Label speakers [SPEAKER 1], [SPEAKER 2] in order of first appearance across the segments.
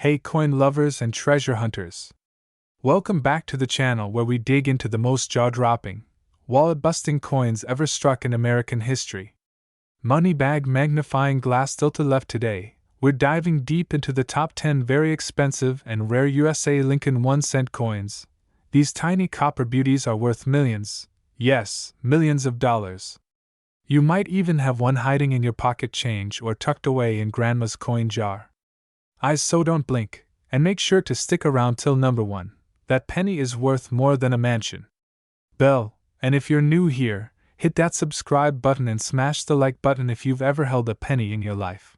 [SPEAKER 1] Hey coin lovers and treasure hunters! Welcome back to the channel where we dig into the most jaw-dropping, wallet-busting coins ever struck in American history. Money bag magnifying glass still to left today, we're diving deep into the top 10 very expensive and rare USA Lincoln 1-cent coins. These tiny copper beauties are worth millions, yes, millions of dollars. You might even have one hiding in your pocket change or tucked away in grandma's coin jar. Eyes so don't blink, and make sure to stick around till number 1. That penny is worth more than a mansion. Bell, and if you're new here, hit that subscribe button and smash the like button if you've ever held a penny in your life.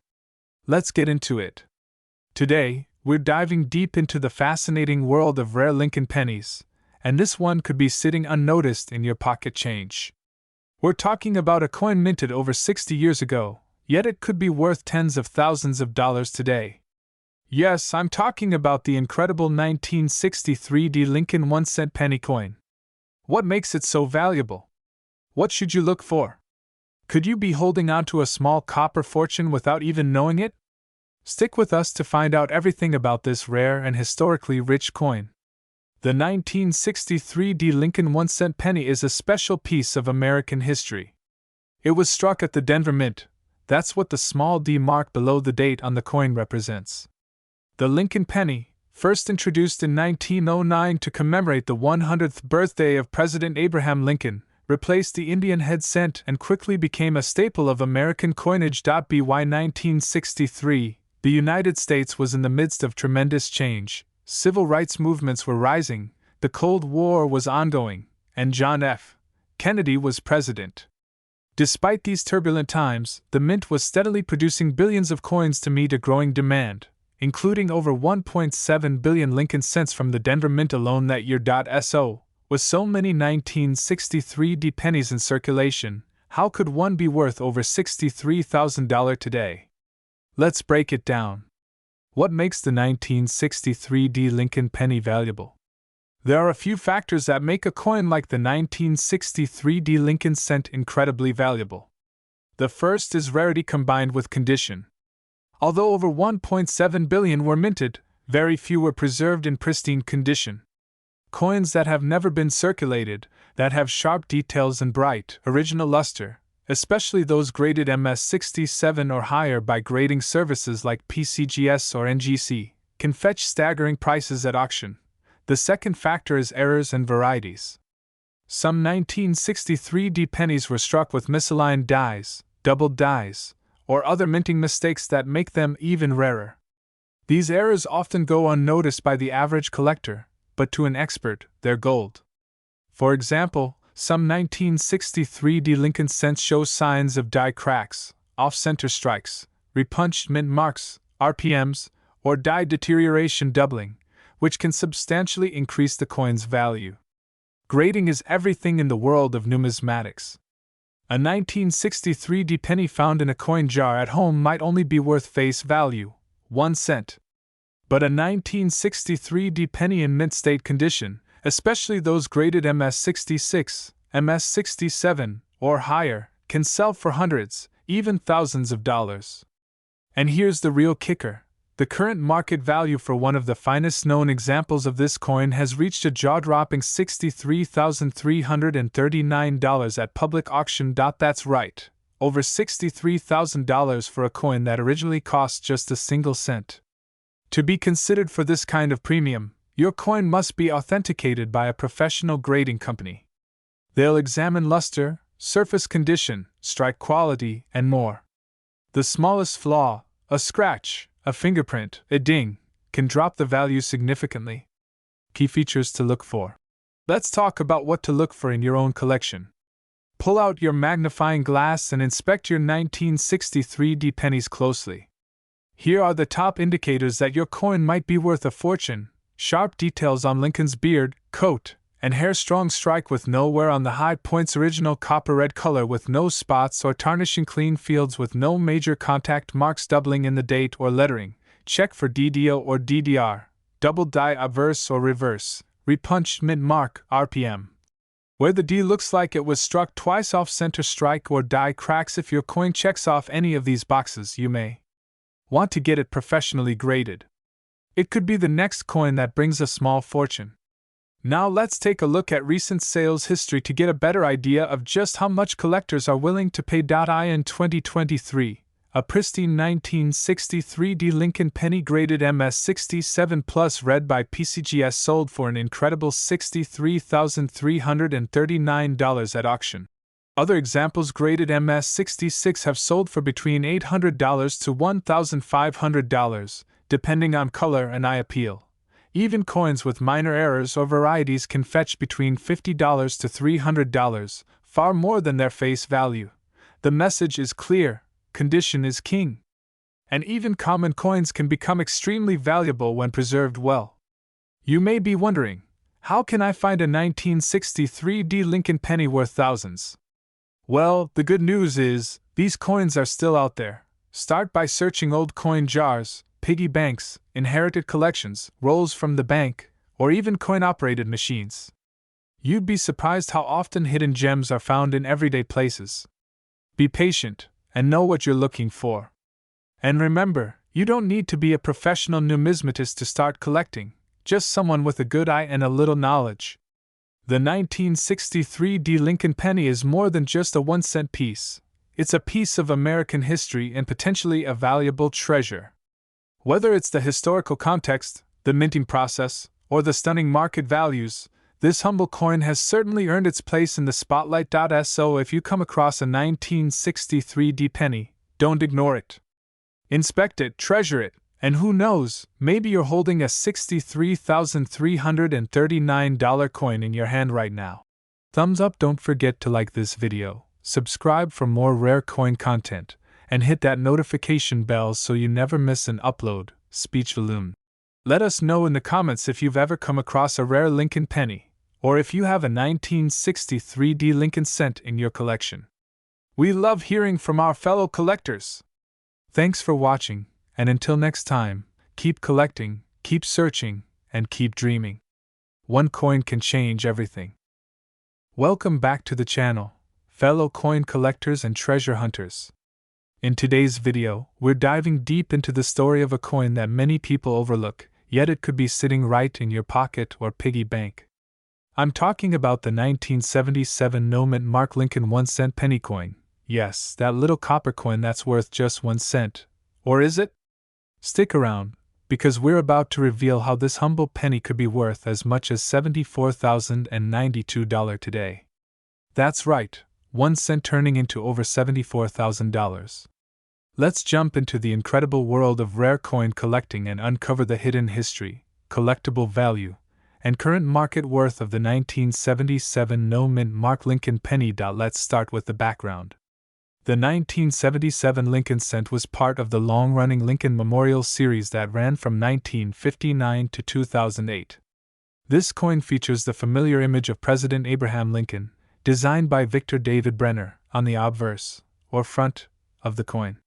[SPEAKER 1] Let's get into it. Today, we're diving deep into the fascinating world of rare Lincoln pennies, and this one could be sitting unnoticed in your pocket change. We're talking about a coin minted over 60 years ago, yet it could be worth tens of thousands of dollars today. Yes, I'm talking about the incredible 1963 Lincoln 1-cent penny coin. What makes it so valuable? What should you look for? Could you be holding on to a small copper fortune without even knowing it? Stick with us to find out everything about this rare and historically rich coin. The 1963 Lincoln 1-cent penny is a special piece of American history. It was struck at the Denver Mint. That's what the small d mark below the date on the coin represents. The Lincoln penny, first introduced in 1909 to commemorate the 100th birthday of President Abraham Lincoln, replaced the Indian head cent and quickly became a staple of American coinage. By 1963, the United States was in the midst of tremendous change. Civil rights movements were rising, the Cold War was ongoing, and John F. Kennedy was president. Despite these turbulent times, the mint was steadily producing billions of coins to meet a growing demand, including over 1.7 billion Lincoln cents from the Denver Mint alone that year. So, with so many 1963 pennies in circulation, how could one be worth over $63,000 today? Let's break it down. What makes the 1963 Lincoln penny valuable? There are a few factors that make a coin like the 1963 Lincoln cent incredibly valuable. The first is rarity combined with condition. Although over 1.7 billion were minted, very few were preserved in pristine condition. Coins that have never been circulated, that have sharp details and bright, original luster, especially those graded MS67 or higher by grading services like PCGS or NGC, can fetch staggering prices at auction. The second factor is errors and varieties. Some 1963 pennies were struck with misaligned dies, doubled dies, or other minting mistakes that make them even rarer. These errors often go unnoticed by the average collector, but to an expert, they're gold. For example, some 1963 Lincoln cents show signs of die cracks, off-center strikes, repunched mint marks, RPMs, or die deterioration doubling, which can substantially increase the coin's value. Grading is everything in the world of numismatics. A 1963 penny found in a coin jar at home might only be worth face value, 1 cent. But a 1963 penny in mint state condition, especially those graded MS66, MS67, or higher, can sell for hundreds, even thousands of dollars. And here's the real kicker. The current market value for one of the finest known examples of this coin has reached a jaw-dropping $63,339 at public auction. That's right, over $63,000 for a coin that originally cost just a single cent. To be considered for this kind of premium, your coin must be authenticated by a professional grading company. They'll examine luster, surface condition, strike quality, and more. The smallest flaw, a scratch, a fingerprint, a ding, can drop the value significantly. Key features to look for. Let's talk about what to look for in your own collection. Pull out your magnifying glass and inspect your 1963 pennies closely. Here are the top indicators that your coin might be worth a fortune: sharp details on Lincoln's beard, coat, and hair, strong strike with no wear on the high points, original copper red color with no spots or tarnishing, clean fields with no major contact marks, doubling in the date or lettering. Check for DDO or DDR, double die obverse or reverse, repunched mint mark, RPM. Where the D looks like it was struck twice, off center strike, or die cracks. If your coin checks off any of these boxes, you may want to get it professionally graded. It could be the next coin that brings a small fortune. Now let's take a look at recent sales history to get a better idea of just how much collectors are willing to pay. In 2023, a pristine 1963 Lincoln penny graded MS67 Plus read by PCGS sold for an incredible $63,339 at auction. Other examples graded MS66 have sold for between $800 to $1,500, depending on color and eye appeal. Even coins with minor errors or varieties can fetch between $50 to $300, far more than their face value. The message is clear: condition is king. And even common coins can become extremely valuable when preserved well. You may be wondering, how can I find a 1963 Lincoln penny worth thousands? Well, the good news is, these coins are still out there. Start by searching old coin jars, piggy banks, inherited collections, rolls from the bank, or even coin-operated machines. You'd be surprised how often hidden gems are found in everyday places. Be patient, and know what you're looking for. And remember, you don't need to be a professional numismatist to start collecting, just someone with a good eye and a little knowledge. The 1963 Lincoln penny is more than just a 1-cent piece. It's a piece of American history and potentially a valuable treasure. Whether it's the historical context, the minting process, or the stunning market values, this humble coin has certainly earned its place in the spotlight. So if you come across a 1963 penny, don't ignore it. Inspect it, treasure it, and who knows, maybe you're holding a $63,339 coin in your hand right now. Thumbs up, don't forget to like this video, subscribe for more rare coin content, and hit that notification bell so you never miss an upload. Speech volume. Let us know in the comments if you've ever come across a rare Lincoln penny, or if you have a 1963 Lincoln cent in your collection. We love hearing from our fellow collectors. Thanks for watching, and until next time, keep collecting, keep searching, and keep dreaming. One coin can change everything. Welcome back to the channel, fellow coin collectors and treasure hunters. In today's video, we're diving deep into the story of a coin that many people overlook, yet it could be sitting right in your pocket or piggy bank. I'm talking about the 1977 no-mint mark Lincoln 1-cent penny coin. Yes, that little copper coin that's worth just 1 cent. Or is it? Stick around, because we're about to reveal how this humble penny could be worth as much as $74,092 today. That's right, 1 cent turning into over $74,000. Let's jump into the incredible world of rare coin collecting and uncover the hidden history, collectible value, and current market worth of the 1977 no-mint mark Lincoln penny. Let's start with the background. The 1977 Lincoln cent was part of the long-running Lincoln Memorial series that ran from 1959 to 2008. This coin features the familiar image of President Abraham Lincoln, designed by Victor David Brenner, on the obverse, or front, of the coin.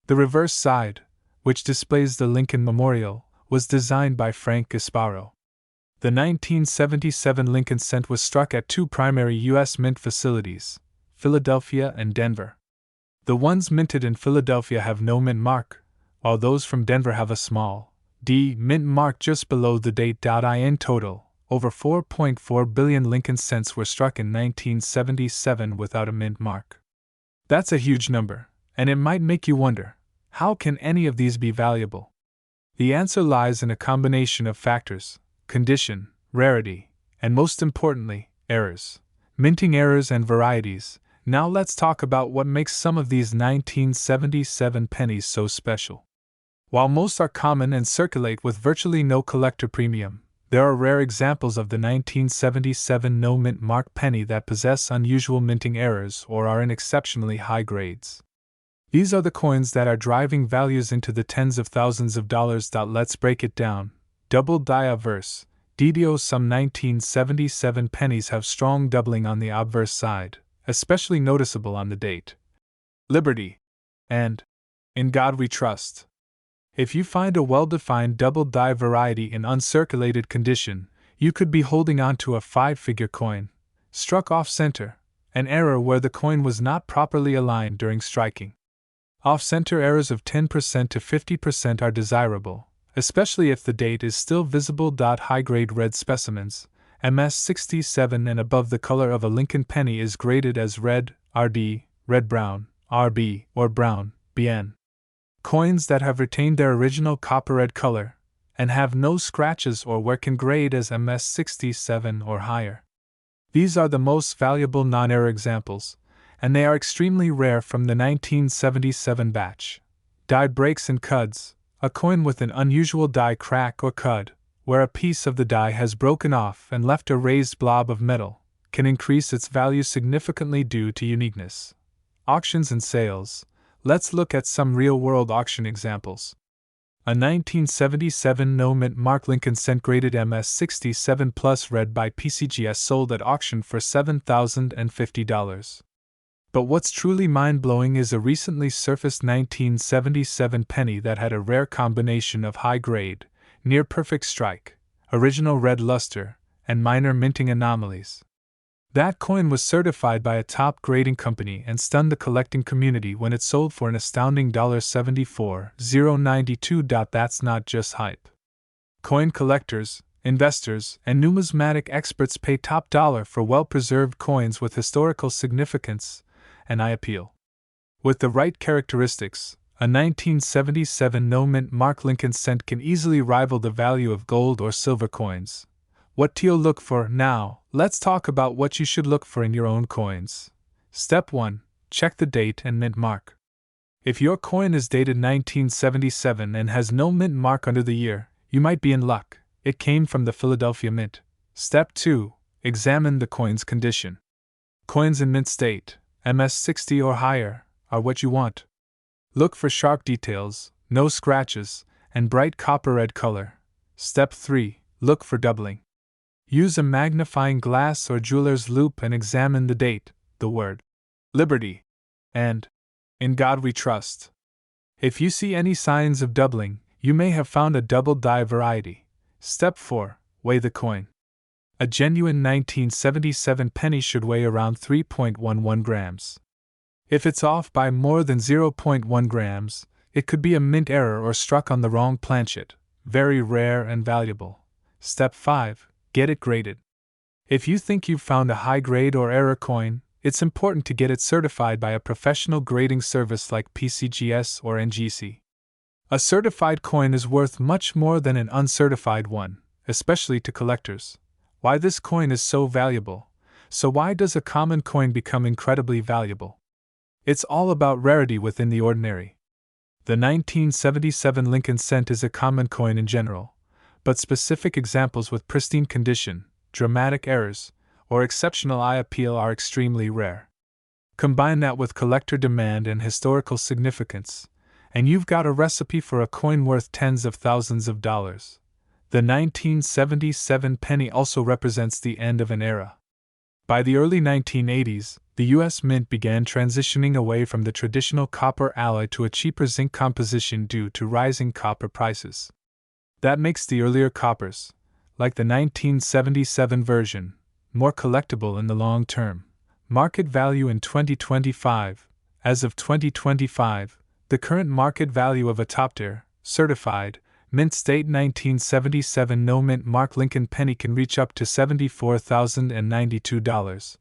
[SPEAKER 1] The reverse side, which displays the Lincoln Memorial, was designed by Frank Gasparo. The 1977 Lincoln cent was struck at two primary U.S. mint facilities, Philadelphia and Denver. The ones minted in Philadelphia have no mint mark, while those from Denver have a small D mint mark just below the date. In total, over 4.4 billion Lincoln cents were struck in 1977 without a mint mark. That's a huge number, and it might make you wonder, how can any of these be valuable? The answer lies in a combination of factors: condition, rarity, and most importantly, errors. Minting errors and varieties. Now let's talk about what makes some of these 1977 pennies so special. While most are common and circulate with virtually no collector premium, there are rare examples of the 1977 no-mint mark penny that possess unusual minting errors or are in exceptionally high grades. These are the coins that are driving values into the tens of thousands of dollars. Let's break it down. Double die obverse. DDO. Some 1977 pennies have strong doubling on the obverse side, especially noticeable on the date. Liberty. And In God We Trust. If you find a well-defined double die variety in uncirculated condition, you could be holding on to a 5-figure coin, struck off-center, an error where the coin was not properly aligned during striking. Off-center errors of 10% to 50% are desirable, especially if the date is still visible. High-grade red specimens, MS67 and above, the color of a Lincoln penny is graded as red, RD, red-brown, RB, or brown, BN. Coins that have retained their original copper-red color and have no scratches or wear can grade as MS67 or higher. These are the most valuable non-error examples, and they are extremely rare from the 1977 batch. Die breaks and cuds, a coin with an unusual die crack or cud, where a piece of the die has broken off and left a raised blob of metal, can increase its value significantly due to uniqueness. Auctions and sales. Let's look at some real-world auction examples. A 1977 no-mint mark Lincoln cent graded MS67 Plus red by PCGS sold at auction for $7,050. But what's truly mind-blowing is a recently surfaced 1977 penny that had a rare combination of high-grade, near-perfect strike, original red luster, and minor minting anomalies. That coin was certified by a top grading company and stunned the collecting community when it sold for an astounding $74,092. That's not just hype. Coin collectors, investors, and numismatic experts pay top dollar for well-preserved coins with historical significance and eye appeal. With the right characteristics, a 1977 no-mint mark Lincoln cent can easily rival the value of gold or silver coins. What to look for now? Let's talk about what you should look for in your own coins. Step 1. Check the date and mint mark. If your coin is dated 1977 and has no mint mark under the year, you might be in luck. It came from the Philadelphia Mint. Step 2. Examine the coin's condition. Coins in mint state, MS60 or higher, are what you want. Look for sharp details, no scratches, and bright copper red color. Step 3. Look for doubling. Use a magnifying glass or jeweler's loupe and examine the date, the word Liberty, and In God We Trust. If you see any signs of doubling, you may have found a double die variety. Step 4. Weigh the coin. A genuine 1977 penny should weigh around 3.11 grams. If it's off by more than 0.1 grams, it could be a mint error or struck on the wrong planchet, very rare and valuable. Step 5. Get it graded. If you think you've found a high-grade or error coin, it's important to get it certified by a professional grading service like PCGS or NGC. A certified coin is worth much more than an uncertified one, especially to collectors. Why this coin is so valuable? So why does a common coin become incredibly valuable? It's all about rarity within the ordinary. The 1977 Lincoln cent is a common coin in general, but specific examples with pristine condition, dramatic errors, or exceptional eye appeal are extremely rare. Combine that with collector demand and historical significance, and you've got a recipe for a coin worth tens of thousands of dollars. The 1977 penny also represents the end of an era. By the early 1980s, the U.S. Mint began transitioning away from the traditional copper alloy to a cheaper zinc composition due to rising copper prices. That makes the earlier coppers, like the 1977 version, more collectible in the long term. Market value in 2025. As of 2025, the current market value of a top-tier, certified, mint state 1977 no-mint mark Lincoln penny can reach up to $74,092,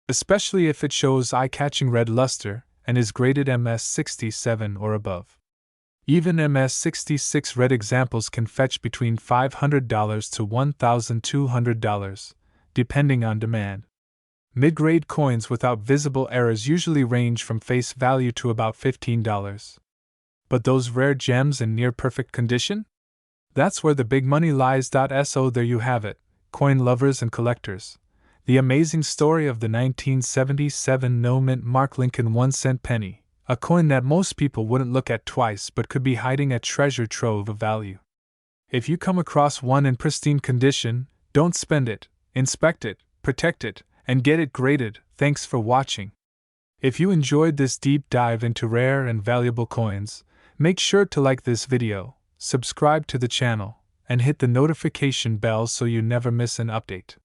[SPEAKER 1] especially if it shows eye-catching red luster and is graded MS67 or above. Even MS66 red examples can fetch between $500 to $1,200, depending on demand. Mid-grade coins without visible errors usually range from face value to about $15. But those rare gems in near-perfect condition? That's where the big money lies. So there you have it, coin lovers and collectors. The amazing story of the 1977 no-mint mark Lincoln 1-cent penny. A coin that most people wouldn't look at twice but could be hiding a treasure trove of value. If you come across one in pristine condition, don't spend it, inspect it, protect it, and get it graded. Thanks for watching. If you enjoyed this deep dive into rare and valuable coins, make sure to like this video, subscribe to the channel, and hit the notification bell so you never miss an update.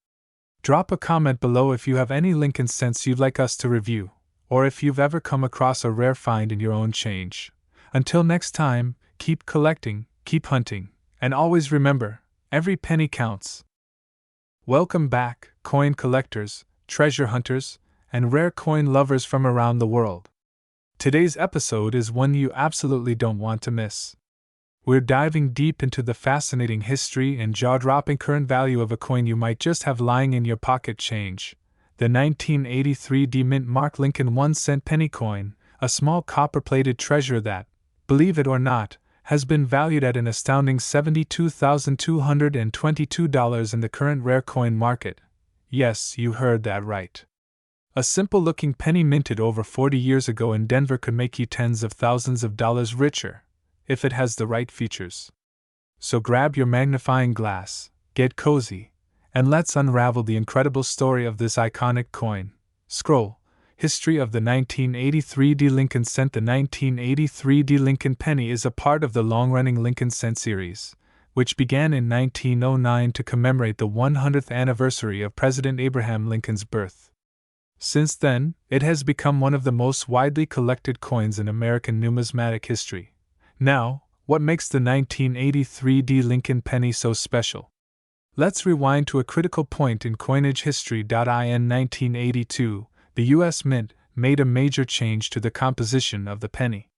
[SPEAKER 1] Drop a comment below if you have any Lincoln cents you'd like us to review, or if you've ever come across a rare find in your own change. Until next time, keep collecting, keep hunting, And always remember, every penny counts. Welcome back, coin collectors, treasure hunters, and rare coin lovers from around the world. Today's episode is one you absolutely don't want to miss. We're diving deep into the fascinating history and jaw-dropping current value of a coin you might just have lying in your pocket change, the 1983 D-Mint Mark Lincoln 1-cent penny coin, a small copper-plated treasure that, believe it or not, has been valued at an astounding $72,222 in the current rare coin market. Yes, you heard that right. A simple-looking penny minted over 40 years ago in Denver could make you tens of thousands of dollars richer, if it has the right features. So grab your magnifying glass, get cozy, and let's unravel the incredible story of this iconic coin. Scroll. History of the 1983 D. Lincoln Cent. The 1983 D. Lincoln penny is a part of the long-running Lincoln Cent series, which began in 1909 to commemorate the 100th anniversary of President Abraham Lincoln's birth. Since then, it has become one of the most widely collected coins in American numismatic history. Now, what makes the 1983 D. Lincoln penny so special? Let's rewind to a critical point in coinage history. In 1982, the U.S. Mint made a major change to the composition of the penny.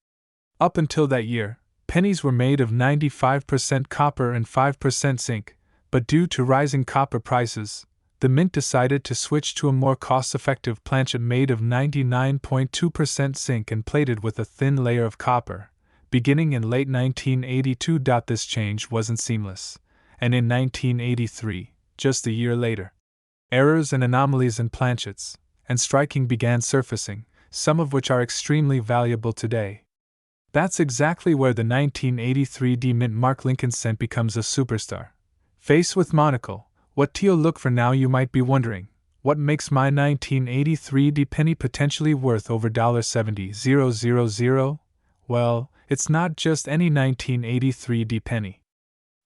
[SPEAKER 1] Up until that year, pennies were made of 95% copper and 5% zinc, but due to rising copper prices, the Mint decided to switch to a more cost-effective planchet made of 99.2% zinc and plated with a thin layer of copper. Beginning in late 1982, this change wasn't seamless, and in 1983, just a year later, errors and anomalies in planchets and striking began surfacing, some of which are extremely valuable today. That's exactly where the 1983 D-Mint Mark Lincoln Cent becomes a superstar. Faced with monocle, what to look for now? You might be wondering, what makes my 1983 D penny potentially worth over $70,000? Well, it's not just any 1983 D penny.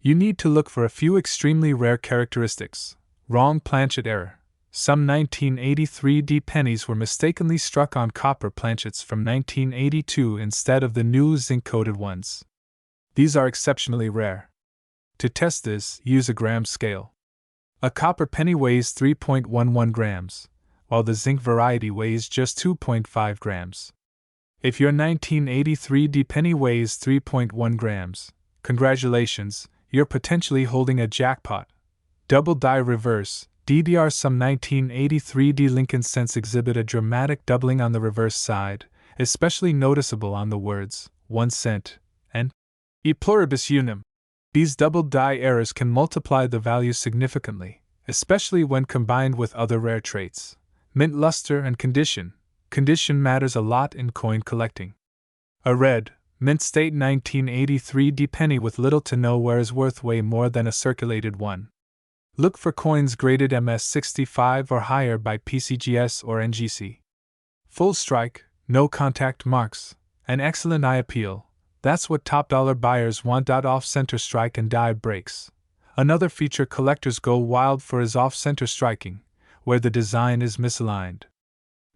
[SPEAKER 1] You need to look for a few extremely rare characteristics. Wrong planchet error. Some 1983 D pennies were mistakenly struck on copper planchets from 1982 instead of the new zinc-coated ones. These are exceptionally rare. To test this, use a gram scale. A copper penny weighs 3.11 grams, while the zinc variety weighs just 2.5 grams. If your 1983 D penny weighs 3.1 grams, congratulations, you're potentially holding a jackpot. Double die reverse, DDR. Some 1983 D Lincoln Cents exhibit a dramatic doubling on the reverse side, especially noticeable on the words 1 cent and e pluribus unum. These double die errors can multiply the value significantly, especially when combined with other rare traits. Mint luster and condition. Condition matters a lot in coin collecting. A red, mint state 1983 D penny with little to no wear is worth way more than a circulated one. Look for coins graded MS65 or higher by PCGS or NGC. Full strike, no contact marks, and excellent eye appeal. That's what top dollar buyers want. Off-center strike and die breaks. Another feature collectors go wild for is off-center striking, where the design is misaligned.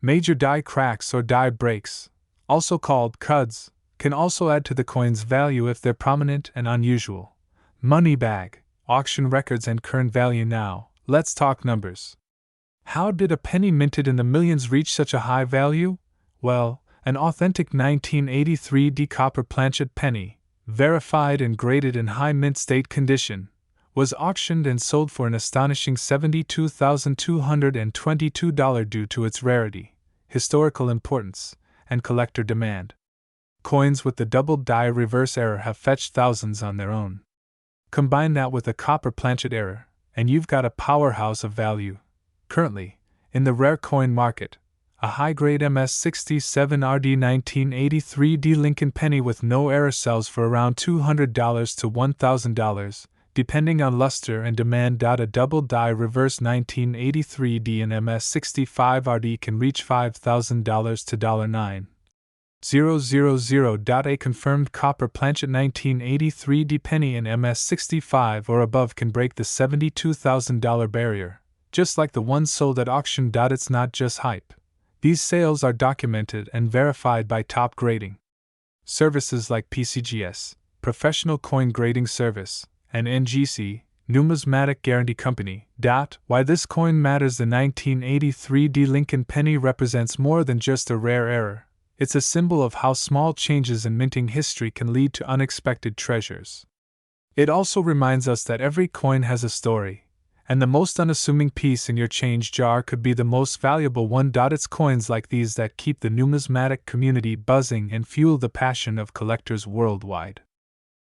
[SPEAKER 1] Major die cracks or die breaks, also called cuds, can also add to the coin's value if they're prominent and unusual. Money bag, auction records and current value. Now, let's talk numbers. How did a penny minted in the millions reach such a high value? Well, an authentic 1983 D copper planchet penny, verified and graded in high mint state condition, was auctioned and sold for an astonishing $72,222 due to its rarity, historical importance, and collector demand. Coins with the double die reverse error have fetched thousands on their own. Combine that with a copper planchet error, and you've got a powerhouse of value. Currently, in the rare coin market, a high-grade MS67 RD 1983 D Lincoln penny with no error sells for around $200 to $1,000, depending on luster and demand. A double die reverse 1983 D and MS65 RD can reach $5,000 to $9,000. A confirmed copper planchet 1983 D penny in MS65 or above can break the $72,000 barrier, just like the ones sold at auction. It's not just hype. These sales are documented and verified by top grading services like PCGS, Professional Coin Grading Service, and NGC, Numismatic Guarantee Company. Why this coin matters. The 1983 D Lincoln penny represents more than just a rare error. It's a symbol of how small changes in minting history can lead to unexpected treasures. It also reminds us that every coin has a story, and the most unassuming piece in your change jar could be the most valuable one. It's coins like these that keep the numismatic community buzzing and fuel the passion of collectors worldwide.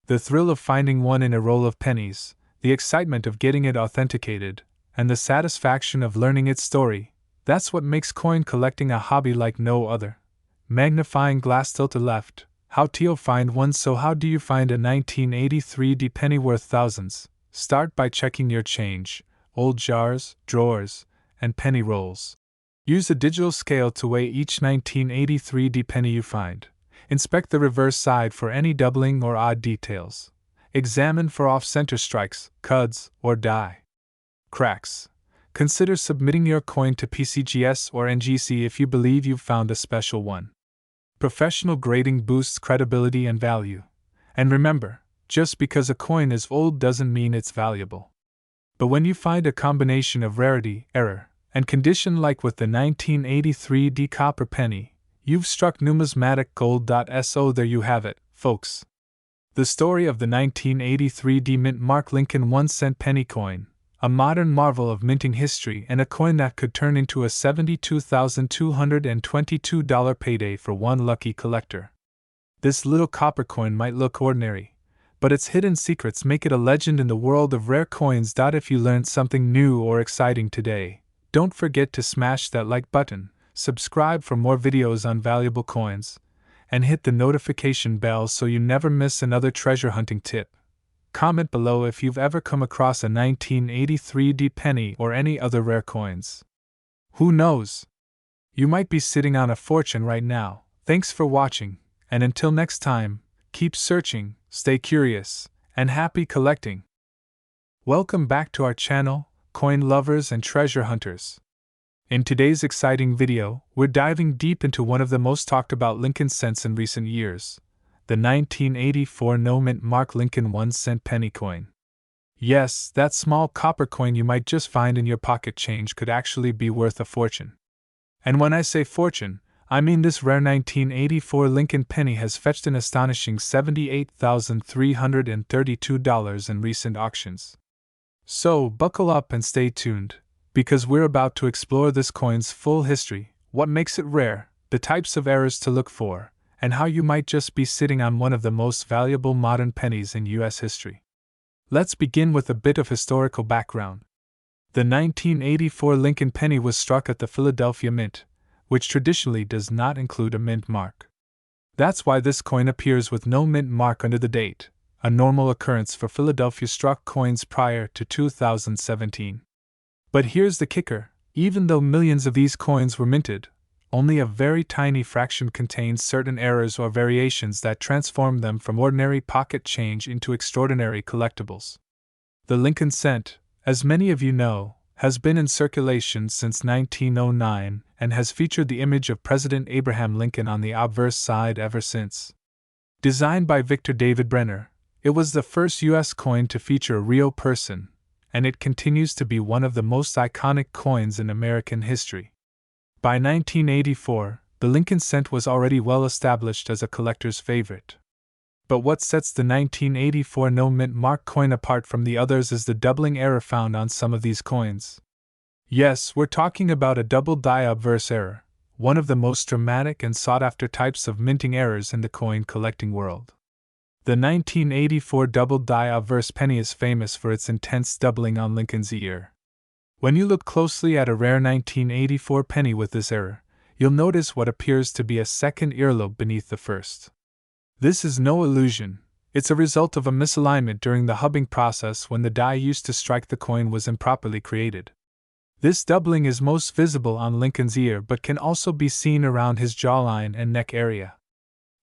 [SPEAKER 1] The thrill of finding one in a roll of pennies, the excitement of getting it authenticated, and the satisfaction of learning its story, that's what makes coin collecting a hobby like no other. Magnifying glass tilt to left. How do you find one? So how do you find a 1983 D penny worth thousands? Start by checking your change, old jars, drawers, and penny rolls. Use a digital scale to weigh each 1983 D penny you find. Inspect the reverse side for any doubling or odd details. Examine for off-center strikes, cuds, or die cracks. Consider submitting your coin to PCGS or NGC if you believe you've found a special one. Professional grading boosts credibility and value. And remember, just because a coin is old doesn't mean it's valuable. But when you find a combination of rarity, error, and condition like with the 1983 D copper penny, you've struck numismatic gold. So there you have it, folks. The story of the 1983 D Mint Mark Lincoln 1-cent penny coin, a modern marvel of minting history and a coin that could turn into a $72,222 payday for one lucky collector. This little copper coin might look ordinary, but its hidden secrets make it a legend in the world of rare coins. If you learned something new or exciting today, don't forget to smash that like button, subscribe for more videos on valuable coins, and hit the notification bell so you never miss another treasure hunting tip. Comment below if you've ever come across a 1983 D penny or any other rare coins. Who knows? You might be sitting on a fortune right now. Thanks for watching, and until next time, keep searching, stay curious, and happy collecting. Welcome back to our channel, coin lovers and treasure hunters. In today's exciting video, we're diving deep into one of the most talked about Lincoln cents in recent years, the 1984 No Mint Mark Lincoln 1-cent penny coin. Yes, that small copper coin you might just find in your pocket change could actually be worth a fortune. And when I say fortune, I mean this rare 1984 Lincoln penny has fetched an astonishing $78,332 in recent auctions. So, buckle up and stay tuned, because we're about to explore this coin's full history, what makes it rare, the types of errors to look for, and how you might just be sitting on one of the most valuable modern pennies in U.S. history. Let's begin with a bit of historical background. The 1984 Lincoln penny was struck at the Philadelphia Mint, which traditionally does not include a mint mark. That's why this coin appears with no mint mark under the date, a normal occurrence for Philadelphia-struck coins prior to 2017. But here's the kicker: even though millions of these coins were minted, only a very tiny fraction contains certain errors or variations that transform them from ordinary pocket change into extraordinary collectibles. The Lincoln cent, as many of you know, has been in circulation since 1909 and has featured the image of President Abraham Lincoln on the obverse side ever since. Designed by Victor David Brenner, it was the first U.S. coin to feature a real person, and it continues to be one of the most iconic coins in American history. By 1984, the Lincoln cent was already well established as a collector's favorite. But what sets the 1984 No Mint Mark coin apart from the others is the doubling error found on some of these coins. Yes, we're talking about a double die obverse error, one of the most dramatic and sought-after types of minting errors in the coin collecting world. The 1984 double die obverse penny is famous for its intense doubling on Lincoln's ear. When you look closely at a rare 1984 penny with this error, you'll notice what appears to be a second earlobe beneath the first. This is no illusion, it's a result of a misalignment during the hubbing process when the die used to strike the coin was improperly created. This doubling is most visible on Lincoln's ear but can also be seen around his jawline and neck area.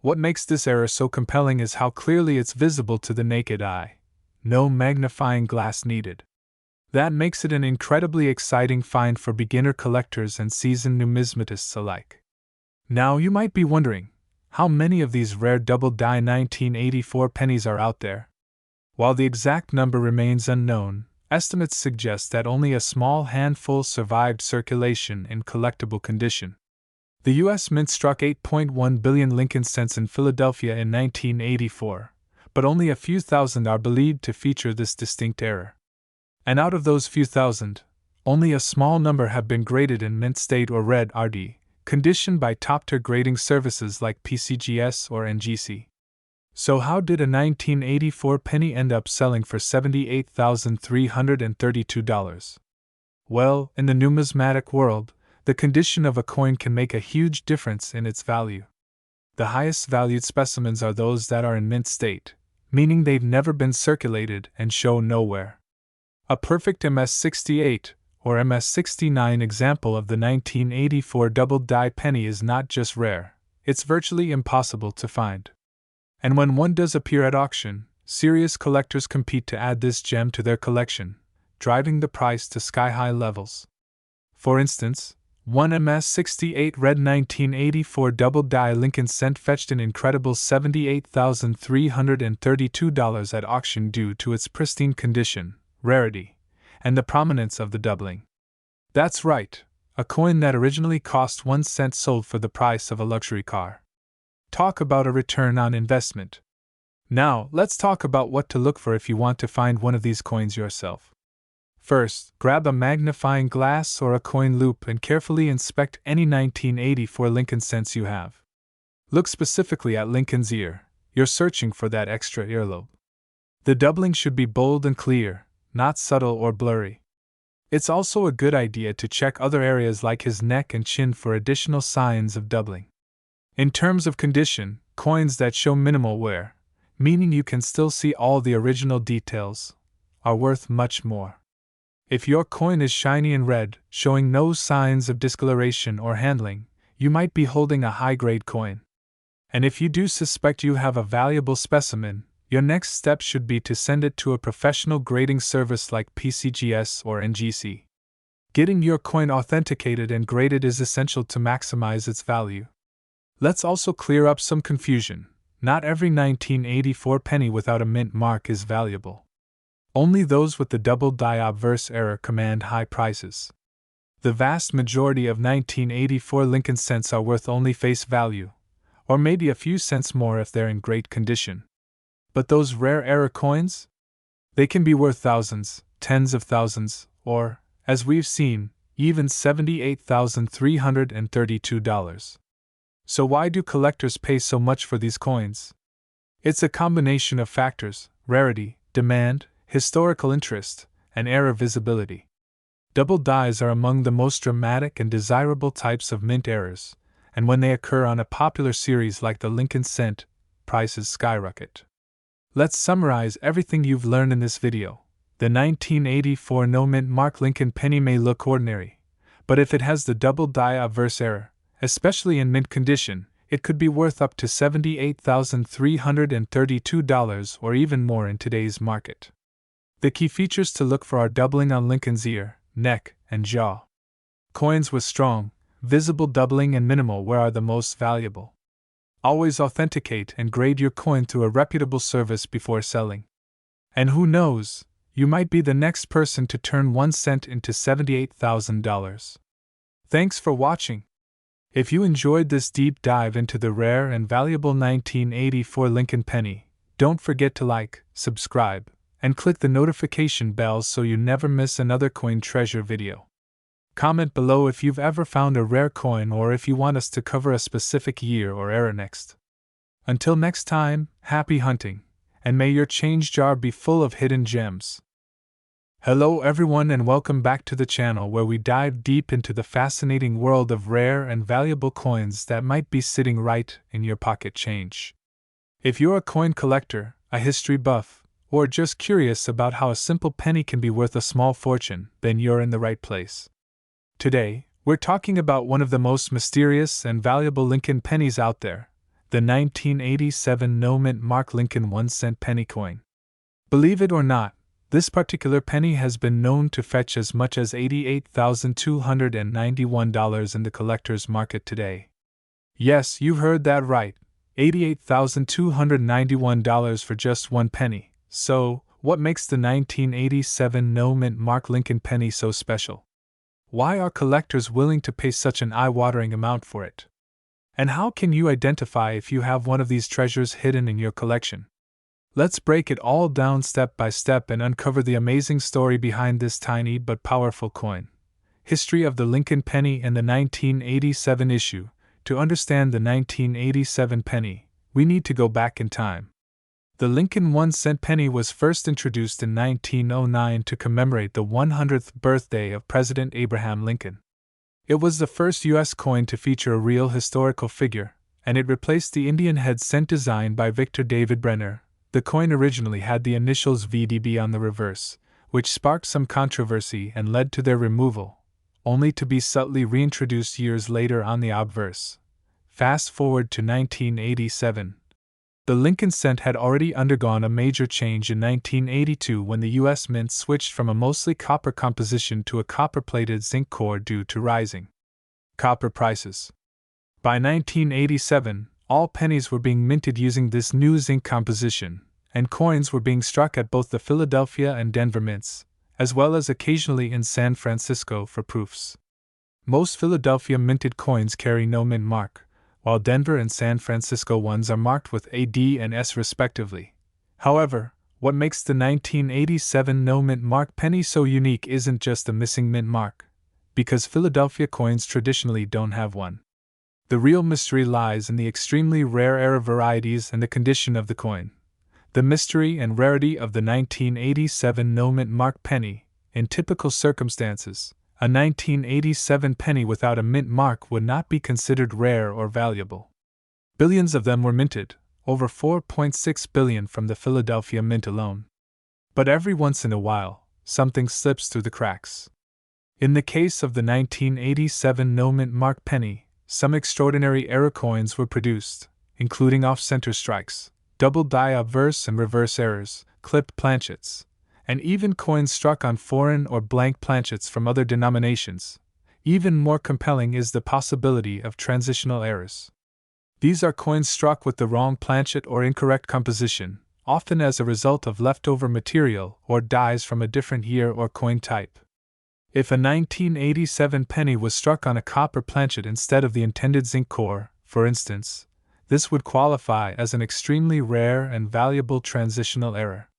[SPEAKER 1] What makes this error so compelling is how clearly it's visible to the naked eye. No magnifying glass needed. That makes it an incredibly exciting find for beginner collectors and seasoned numismatists alike. Now you might be wondering, how many of these rare double die 1984 pennies are out there? While the exact number remains unknown, estimates suggest that only a small handful survived circulation in collectible condition. The U.S. Mint struck 8.1 billion Lincoln cents in Philadelphia in 1984, but only a few thousand are believed to feature this distinct error. And out of those few thousand, only a small number have been graded in mint state or red RD condition by top-tier grading services like PCGS or NGC. So how did a 1984 penny end up selling for $78,332? Well, in the numismatic world, the condition of a coin can make a huge difference in its value. The highest valued specimens are those that are in mint state, meaning they've never been circulated and show no wear. A perfect MS-68 or MS-69 example of the 1984 double-die penny is not just rare, it's virtually impossible to find. And when one does appear at auction, serious collectors compete to add this gem to their collection, driving the price to sky-high levels. For instance, one MS-68 red 1984 double-die Lincoln cent fetched an incredible $78,332 at auction due to its pristine condition, rarity, and the prominence of the doubling. That's right, a coin that originally cost 1 cent sold for the price of a luxury car. Talk about a return on investment. Now, let's talk about what to look for if you want to find one of these coins yourself. First, grab a magnifying glass or a coin loupe and carefully inspect any 1984 Lincoln cents you have. Look specifically at Lincoln's ear, you're searching for that extra earlobe. The doubling should be bold and clear, not subtle or blurry. It's also a good idea to check other areas like his neck and chin for additional signs of doubling. In terms of condition, coins that show minimal wear, meaning you can still see all the original details, are worth much more. If your coin is shiny and red, showing no signs of discoloration or handling, you might be holding a high-grade coin. And if you do suspect you have a valuable specimen, your next step should be to send it to a professional grading service like PCGS or NGC. Getting your coin authenticated and graded is essential to maximize its value. Let's also clear up some confusion. Not every 1984 penny without a mint mark is valuable. Only those with the double-die obverse error command high prices. The vast majority of 1984 Lincoln cents are worth only face value, or maybe a few cents more if they're in great condition. But those rare error coins? They can be worth thousands, tens of thousands, or, as we've seen, even $78,332. So why do collectors pay so much for these coins? It's a combination of factors: rarity, demand, historical interest, and error visibility. Double dies are among the most dramatic and desirable types of mint errors, and when they occur on a popular series like the Lincoln cent, prices skyrocket. Let's summarize everything you've learned in this video. The 1984 no mint mark Lincoln penny may look ordinary, but if it has the double die obverse error, especially in mint condition, it could be worth up to $78,332 or even more in today's market. The key features to look for are doubling on Lincoln's ear, neck, and jaw. Coins with strong, visible doubling and minimal wear are the most valuable. Always authenticate and grade your coin through a reputable service before selling. And who knows, you might be the next person to turn 1 cent into $78,000. Thanks for watching. If you enjoyed this deep dive into the rare and valuable 1984 Lincoln penny, don't forget to like, subscribe, and click the notification bell so you never miss another coin treasure video. Comment below if you've ever found a rare coin or if you want us to cover a specific year or era next. Until next time, happy hunting, and may your change jar be full of hidden gems. Hello everyone and welcome back to the channel where we dive deep into the fascinating world of rare and valuable coins that might be sitting right in your pocket change. If you're a coin collector, a history buff, or just curious about how a simple penny can be worth a small fortune, then you're in the right place. Today, we're talking about one of the most mysterious and valuable Lincoln pennies out there, the 1987 no mint mark Lincoln 1 cent penny coin. Believe it or not, this particular penny has been known to fetch as much as $88,291 in the collector's market today. Yes, you heard that right, $88,291 for just one penny, So, what makes the 1987 no-mint mark Lincoln penny so special? Why are collectors willing to pay such an eye-watering amount for it? And how can you identify if you have one of these treasures hidden in your collection? Let's break it all down step by step and uncover the amazing story behind this tiny but powerful coin. History of the Lincoln penny and the 1987 issue. To understand the 1987 penny, we need to go back in time. The Lincoln 1-cent penny was first introduced in 1909 to commemorate the 100th birthday of President Abraham Lincoln. It was the first U.S. coin to feature a real historical figure, and it replaced the Indian head cent design by Victor David Brenner. The coin originally had the initials VDB on the reverse, which sparked some controversy and led to their removal, only to be subtly reintroduced years later on the obverse. Fast forward to 1987. The Lincoln cent had already undergone a major change in 1982 when the U.S. Mint switched from a mostly copper composition to a copper-plated zinc core due to rising copper prices. By 1987, all pennies were being minted using this new zinc composition, and coins were being struck at both the Philadelphia and Denver mints, as well as occasionally in San Francisco for proofs. Most Philadelphia minted coins carry no mint mark, while Denver and San Francisco ones are marked with AD and S respectively. However, what makes the 1987 no mint mark penny so unique isn't just the missing mint mark, because Philadelphia coins traditionally don't have one. The real mystery lies in the extremely rare era varieties and the condition of the coin. The mystery and rarity of the 1987 no mint mark penny. In typical circumstances, a 1987 penny without a mint mark would not be considered rare or valuable. Billions of them were minted, over 4.6 billion from the Philadelphia Mint alone. But every once in a while, something slips through the cracks. In the case of the 1987 no mint mark penny, some extraordinary error coins were produced, including off-center strikes, double die obverse and reverse errors, clipped planchets, and even coins struck on foreign or blank planchets from other denominations. Even more compelling is the possibility of transitional errors. These are coins struck with the wrong planchet or incorrect composition, often as a result of leftover material or dies from a different year or coin type. If a 1987 penny was struck on a copper planchet instead of the intended zinc core, for instance, this would qualify as an extremely rare and valuable transitional error.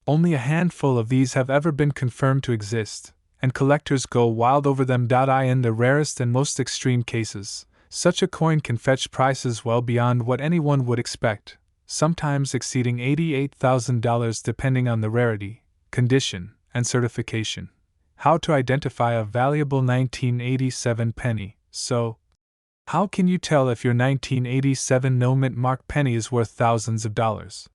[SPEAKER 1] Only a handful of these have ever been confirmed to exist, and collectors go wild over them. In the rarest and most extreme cases, such a coin can fetch prices well beyond what anyone would expect, sometimes exceeding $88,000 depending on the rarity, condition, and certification. How to identify a valuable 1987 penny. So, how can you tell if your 1987 no mint mark penny is worth thousands of dollars?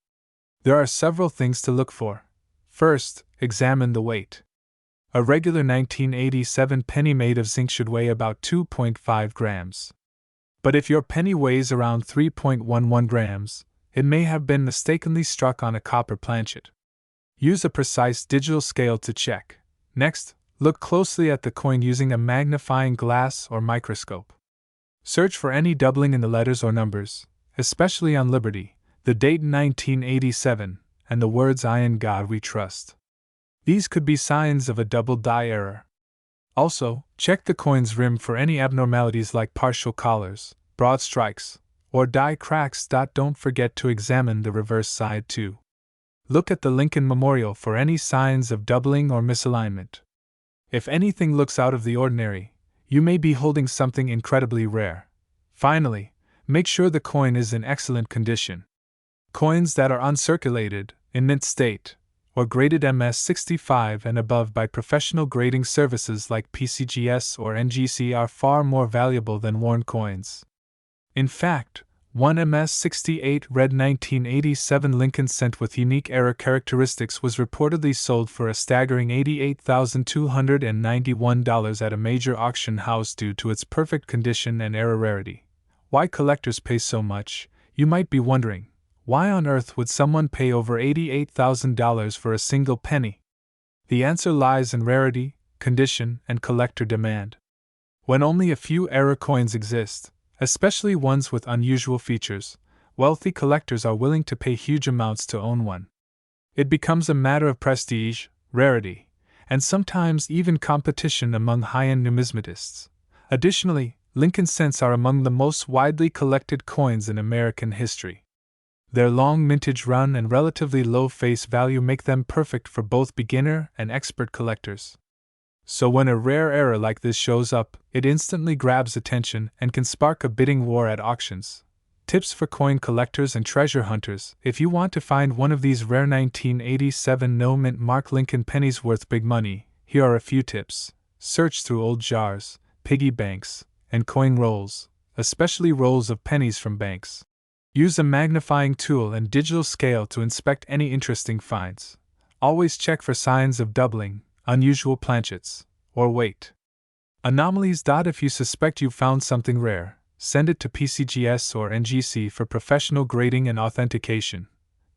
[SPEAKER 1] There are several things to look for. First, examine the weight. A regular 1987 penny made of zinc should weigh about 2.5 grams. But if your penny weighs around 3.11 grams, it may have been mistakenly struck on a copper planchet. Use a precise digital scale to check. Next, look closely at the coin using a magnifying glass or microscope. Search for any doubling in the letters or numbers, especially on Liberty, the date 1987, and the words "I in God we trust." These could be signs of a double die error. Also, check the coin's rim for any abnormalities like partial collars, broad strikes, or die cracks. Don't forget to examine the reverse side too. Look at the Lincoln Memorial for any signs of doubling or misalignment. If anything looks out of the ordinary, you may be holding something incredibly rare. Finally, make sure the coin is in excellent condition. Coins that are uncirculated, in mint state, or graded MS65 and above by professional grading services like PCGS or NGC are far more valuable than worn coins. In fact, one MS68 red 1987 Lincoln cent with unique error characteristics was reportedly sold for a staggering $88,291 at a major auction house due to its perfect condition and error rarity. Why collectors pay so much, you might be wondering. Why on earth would someone pay over $88,000 for a single penny? The answer lies in rarity, condition, and collector demand. When only a few error coins exist, especially ones with unusual features, wealthy collectors are willing to pay huge amounts to own one. It becomes a matter of prestige, rarity, and sometimes even competition among high-end numismatists. Additionally, Lincoln cents are among the most widely collected coins in American history. Their long mintage run and relatively low face value make them perfect for both beginner and expert collectors. So when a rare error like this shows up, it instantly grabs attention and can spark a bidding war at auctions. Tips for coin collectors and treasure hunters: if you want to find one of these rare 1987 no-mint mark Lincoln pennies worth big money, here are a few tips. Search through old jars, piggy banks, and coin rolls, especially rolls of pennies from banks. Use a magnifying tool and digital scale to inspect any interesting finds. Always check for signs of doubling, unusual planchets, or weight anomalies. If you suspect you've found something rare, send it to PCGS or NGC for professional grading and authentication.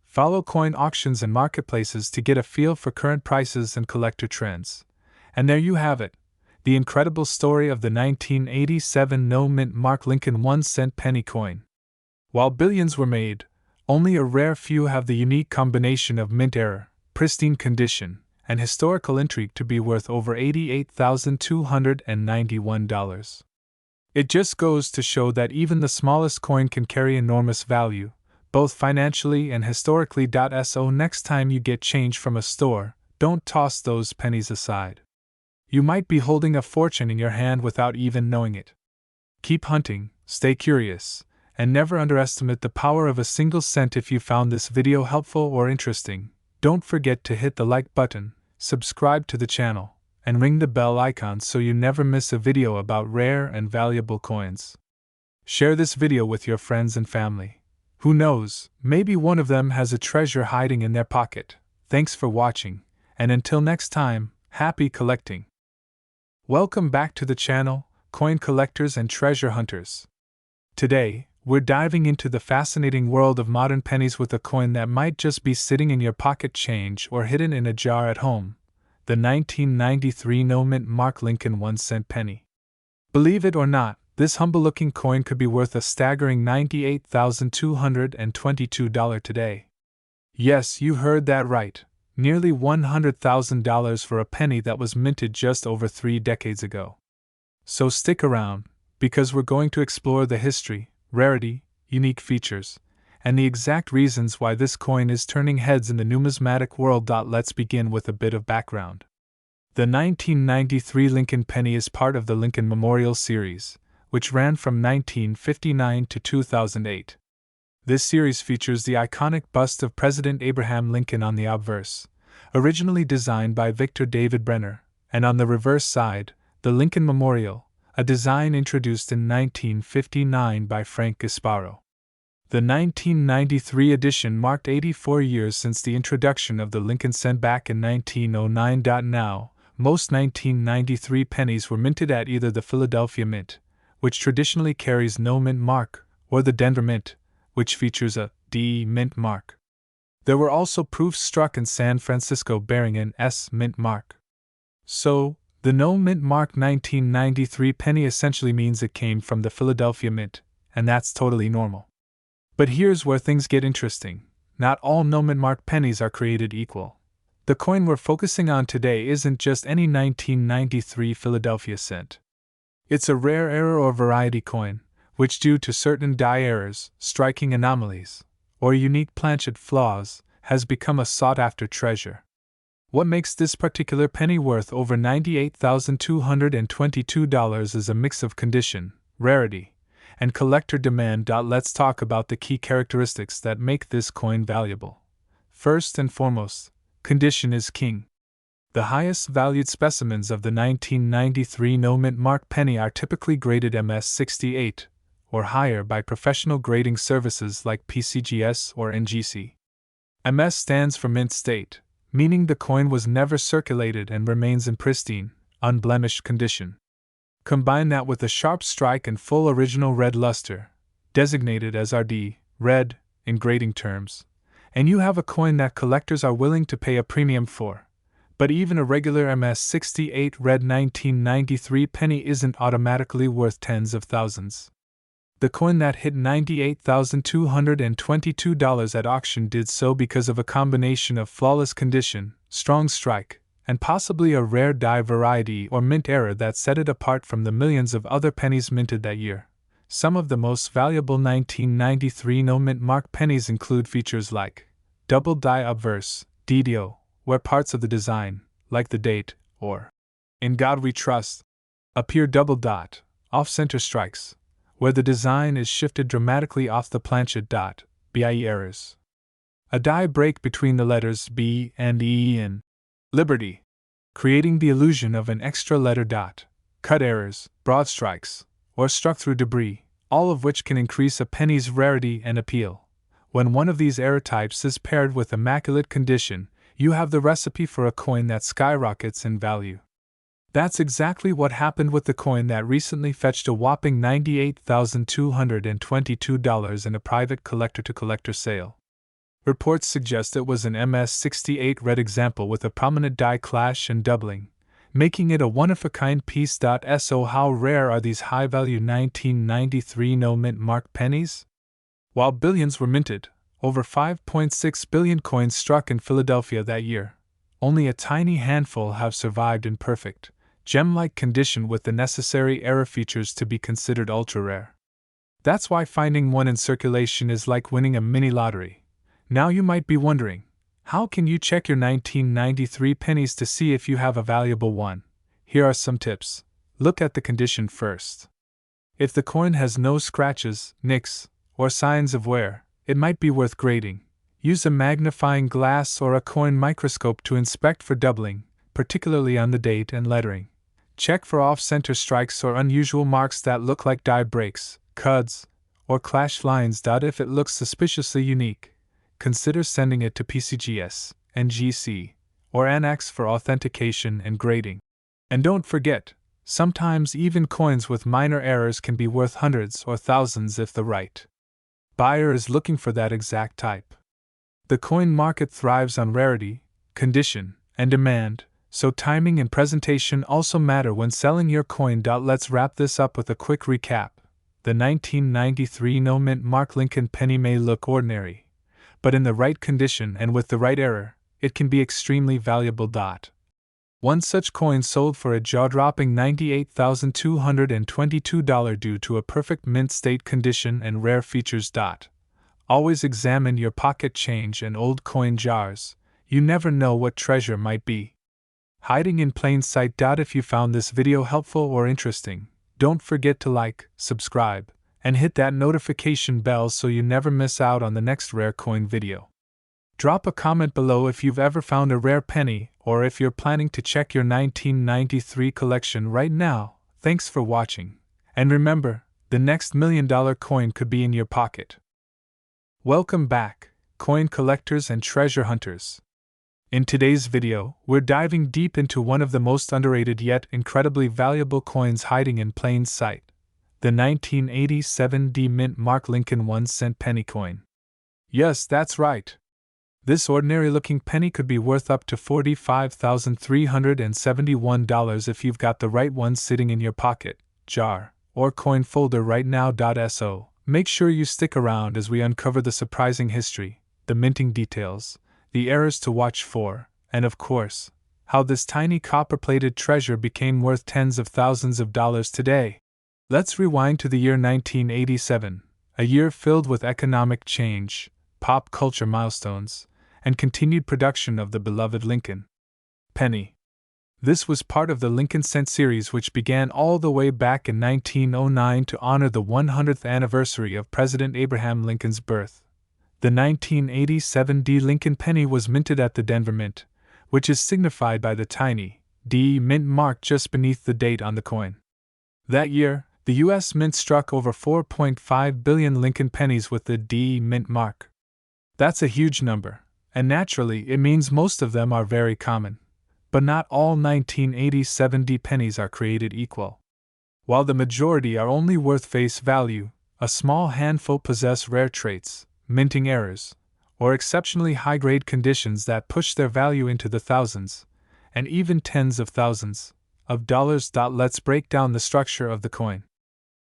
[SPEAKER 1] Follow coin auctions and marketplaces to get a feel for current prices and collector trends. And there you have it, the incredible story of the 1987 no-mint mark Lincoln 1-cent penny coin. While billions were made, only a rare few have the unique combination of mint error, pristine condition, and historical intrigue to be worth over $88,291. It just goes to show that even the smallest coin can carry enormous value, both financially and historically. So next time you get change from a store, don't toss those pennies aside. You might be holding a fortune in your hand without even knowing it. Keep hunting, stay curious, and never underestimate the power of a single cent. If you found this video helpful or interesting, don't forget to hit the like button, subscribe to the channel, and ring the bell icon so you never miss a video about rare and valuable coins. Share this video with your friends and family. Who knows, maybe one of them has a treasure hiding in their pocket. Thanks for watching, and until next time, happy collecting. Welcome back to the channel, coin collectors and treasure hunters. Today, we're diving into the fascinating world of modern pennies with a coin that might just be sitting in your pocket change or hidden in a jar at home: the 1993 no-mint mark Lincoln 1-cent penny. Believe it or not, this humble-looking coin could be worth a staggering $98,222 today. Yes, you heard that right, nearly $100,000 for a penny that was minted just over 3 decades ago. So stick around, because we're going to explore the history, rarity, unique features, and the exact reasons why this coin is turning heads in the numismatic world. Let's begin with a bit of background. The 1993 Lincoln penny is part of the Lincoln Memorial series, which ran from 1959 to 2008. This series features the iconic bust of President Abraham Lincoln on the obverse, originally designed by Victor David Brenner, and on the reverse side, the Lincoln Memorial, a design introduced in 1959 by Frank Gasparo. The 1993 edition marked 84 years since the introduction of the Lincoln cent back in 1909. Now, most 1993 pennies were minted at either the Philadelphia Mint, which traditionally carries no mint mark, or the Denver Mint, which features a D mint mark. There were also proofs struck in San Francisco bearing an S mint mark. So, the no mint mark 1993 penny essentially means it came from the Philadelphia Mint, and that's totally normal. But here's where things get interesting. Not all no mint mark pennies are created equal. The coin we're focusing on today isn't just any 1993 Philadelphia cent. It's a rare error or variety coin, which due to certain die errors, striking anomalies, or unique planchet flaws, has become a sought-after treasure. What makes this particular penny worth over $98,222 is a mix of condition, rarity, and collector demand. Let's talk about the key characteristics that make this coin valuable. First and foremost, condition is king. The highest valued specimens of the 1993 no-mint mark penny are typically graded MS68 or higher by professional grading services like PCGS or NGC. MS stands for mint state, meaning the coin was never circulated and remains in pristine, unblemished condition. Combine that with a sharp strike and full original red luster, designated as RD, red, in grading terms, and you have a coin that collectors are willing to pay a premium for. But even a regular MS68 red 1993 penny isn't automatically worth tens of thousands. The coin that hit $98,222 at auction did so because of a combination of flawless condition, strong strike, and possibly a rare die variety or mint error that set it apart from the millions of other pennies minted that year. Some of the most valuable 1993 no-mint mark pennies include features like double die obverse, DDO, where parts of the design, like the date, or In God We Trust, appear double dot, off-center strikes, where the design is shifted dramatically off the planchet dot, BIE errors. A die break between the letters B and E in Liberty, creating the illusion of an extra letter dot, cut errors, broad strikes, or struck through debris, all of which can increase a penny's rarity and appeal. When one of these error types is paired with immaculate condition, you have the recipe for a coin that skyrockets in value. That's exactly what happened with the coin that recently fetched a whopping $98,222 in a private collector-to-collector sale. Reports suggest it was an MS-68 red example with a prominent die clash and doubling, making it a one-of-a-kind piece. So how rare are these high-value 1993 no-mint mark pennies? While billions were minted, over 5.6 billion coins struck in Philadelphia that year, only a tiny handful have survived in perfect, gem-like condition with the necessary error features to be considered ultra-rare. That's why finding one in circulation is like winning a mini lottery. Now you might be wondering, how can you check your 1993 pennies to see if you have a valuable one? Here are some tips. Look at the condition first. If the coin has no scratches, nicks, or signs of wear, it might be worth grading. Use a magnifying glass or a coin microscope to inspect for doubling, particularly on the date and lettering. Check for off-center strikes or unusual marks that look like die breaks, cuts, or clash lines. If it looks suspiciously unique, consider sending it to PCGS, NGC, or Annex for authentication and grading. And don't forget, sometimes even coins with minor errors can be worth hundreds or thousands if the right buyer is looking for that exact type. The coin market thrives on rarity, condition, and demand, so timing and presentation also matter when selling your coin. Let's wrap this up with a quick recap. The 1993 no-mint mark Lincoln penny may look ordinary, but in the right condition and with the right error, it can be extremely valuable. One such coin sold for a jaw-dropping $98,222 due to a perfect mint state condition and rare features. Always examine your pocket change and old coin jars. You never know what treasure might be hiding in plain sight. If you found this video helpful or interesting, don't forget to like, subscribe, and hit that notification bell so you never miss out on the next rare coin video. Drop a comment below if you've ever found a rare penny or if you're planning to check your 1993 collection right now. Thanks for watching, and remember, the next $1 million coin could be in your pocket. Welcome back, coin collectors and treasure hunters. In today's video, we're diving deep into one of the most underrated yet incredibly valuable coins hiding in plain sight, the 1987 D-Mint mark Lincoln 1-cent penny coin. Yes, that's right. This ordinary-looking penny could be worth up to $45,371 if you've got the right one sitting in your pocket, jar, or coin folder right now. So, make sure you stick around as we uncover the surprising history, the minting details, the errors to watch for, and of course, how this tiny copper-plated treasure became worth tens of thousands of dollars today. Let's rewind to the year 1987, a year filled with economic change, pop culture milestones, and continued production of the beloved Lincoln penny. This was part of the Lincoln Cent series, which began all the way back in 1909 to honor the 100th anniversary of President Abraham Lincoln's birth. The 1987 D Lincoln penny was minted at the Denver Mint, which is signified by the tiny D Mint mark just beneath the date on the coin. That year, the U.S. Mint struck over 4.5 billion Lincoln pennies with the D Mint mark. That's a huge number, and naturally it means most of them are very common. But not all 1987 D pennies are created equal. While the majority are only worth face value, a small handful possess rare traits, minting errors, or exceptionally high-grade conditions that push their value into the thousands, and even tens of thousands, of dollars. Let's break down the structure of the coin.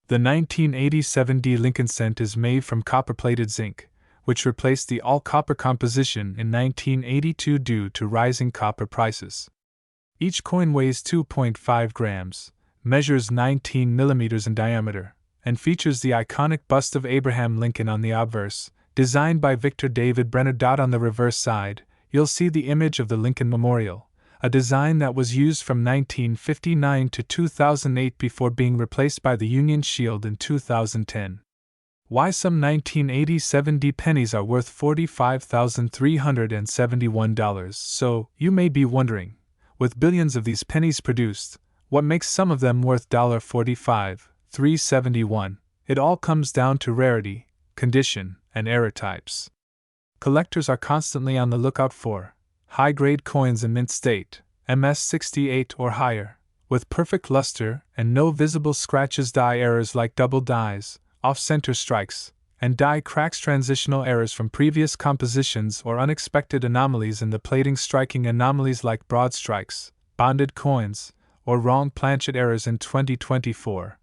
[SPEAKER 1] The 1987 D Lincoln cent is made from copper-plated zinc, which replaced the all-copper composition in 1982 due to rising copper prices. Each coin weighs 2.5 grams, measures 19 millimeters in diameter, and features the iconic bust of Abraham Lincoln on the obverse, designed by Victor David Brenner. On the reverse side, you'll see the image of the Lincoln Memorial, a design that was used from 1959 to 2008 before being replaced by the Union Shield in 2010. Why some 1987 D pennies are worth $45,371. So, you may be wondering, with billions of these pennies produced, what makes some of them worth $45,371? It all comes down to rarity, condition, and era types. Collectors are constantly on the lookout for high-grade coins in mint state, MS68 or higher, with perfect luster and no visible scratches. Die errors like double dies, off-center strikes, and die cracks, transitional errors from previous compositions, or unexpected anomalies in the plating. Striking anomalies like broad strikes, bonded coins, or wrong planchet errors in 2024.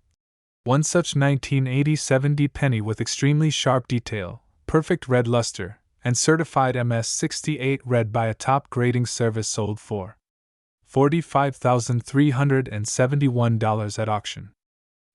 [SPEAKER 1] One such 1987 D penny with extremely sharp detail, perfect red luster, and certified MS68 red by a top grading service sold for $45,371 at auction.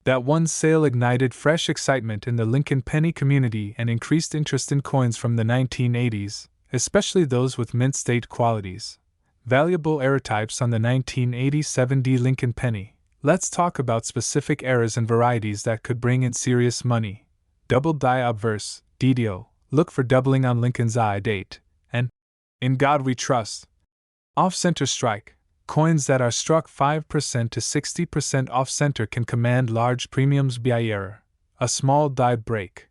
[SPEAKER 1] That one sale ignited fresh excitement in the Lincoln penny community and increased interest in coins from the 1980s, especially those with mint state qualities. Valuable error types on the 1987 D Lincoln penny. Let's talk about specific errors and varieties that could bring in serious money. Double die obverse, DDO. Look for doubling on Lincoln's I date, and in God we trust. Off-center strike. Coins that are struck 5% to 60% off-center can command large premiums. BI error. A small die break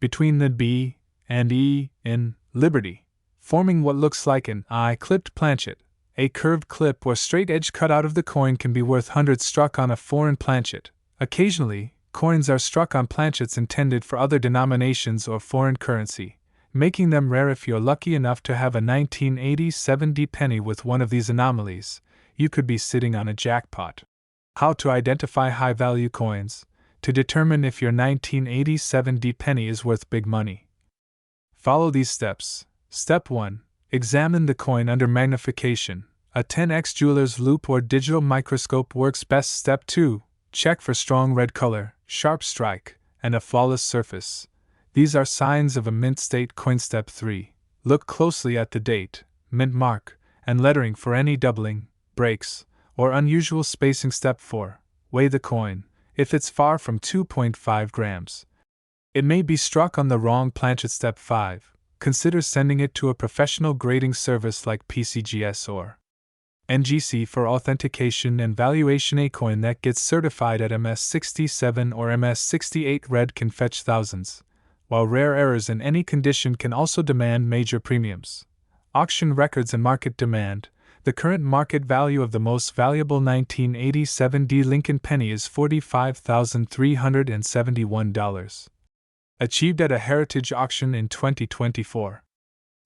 [SPEAKER 1] between the B and E in Liberty, forming what looks like an I-clipped planchet. A curved clip or straight edge cut out of the coin can be worth hundreds struck on a foreign planchet. Occasionally, coins are struck on planchets intended for other denominations or foreign currency, making them rare. If you're lucky enough to have a 1987 D penny with one of these anomalies, you could be sitting on a jackpot. How to identify high-value coins to determine if your 1987 D penny is worth big money. Follow these steps. Step 1. Examine the coin under magnification. A 10x jeweler's loupe or digital microscope works best. Step 2. Check for strong red color, sharp strike, and a flawless surface. These are signs of a mint state coin. Step 3. Look closely at the date, mint mark, and lettering for any doubling, breaks, or unusual spacing. Step 4. Weigh the coin. If it's far from 2.5 grams, it may be struck on the wrong planchet. Step 5. Consider sending it to a professional grading service like PCGS or NGC for authentication and valuation. A coin that gets certified at MS67 or MS68 red can fetch thousands, while rare errors in any condition can also demand major premiums. Auction records and market demand. The current market value of the most valuable 1987 D Lincoln penny is $45,371. Achieved at a heritage auction in 2024.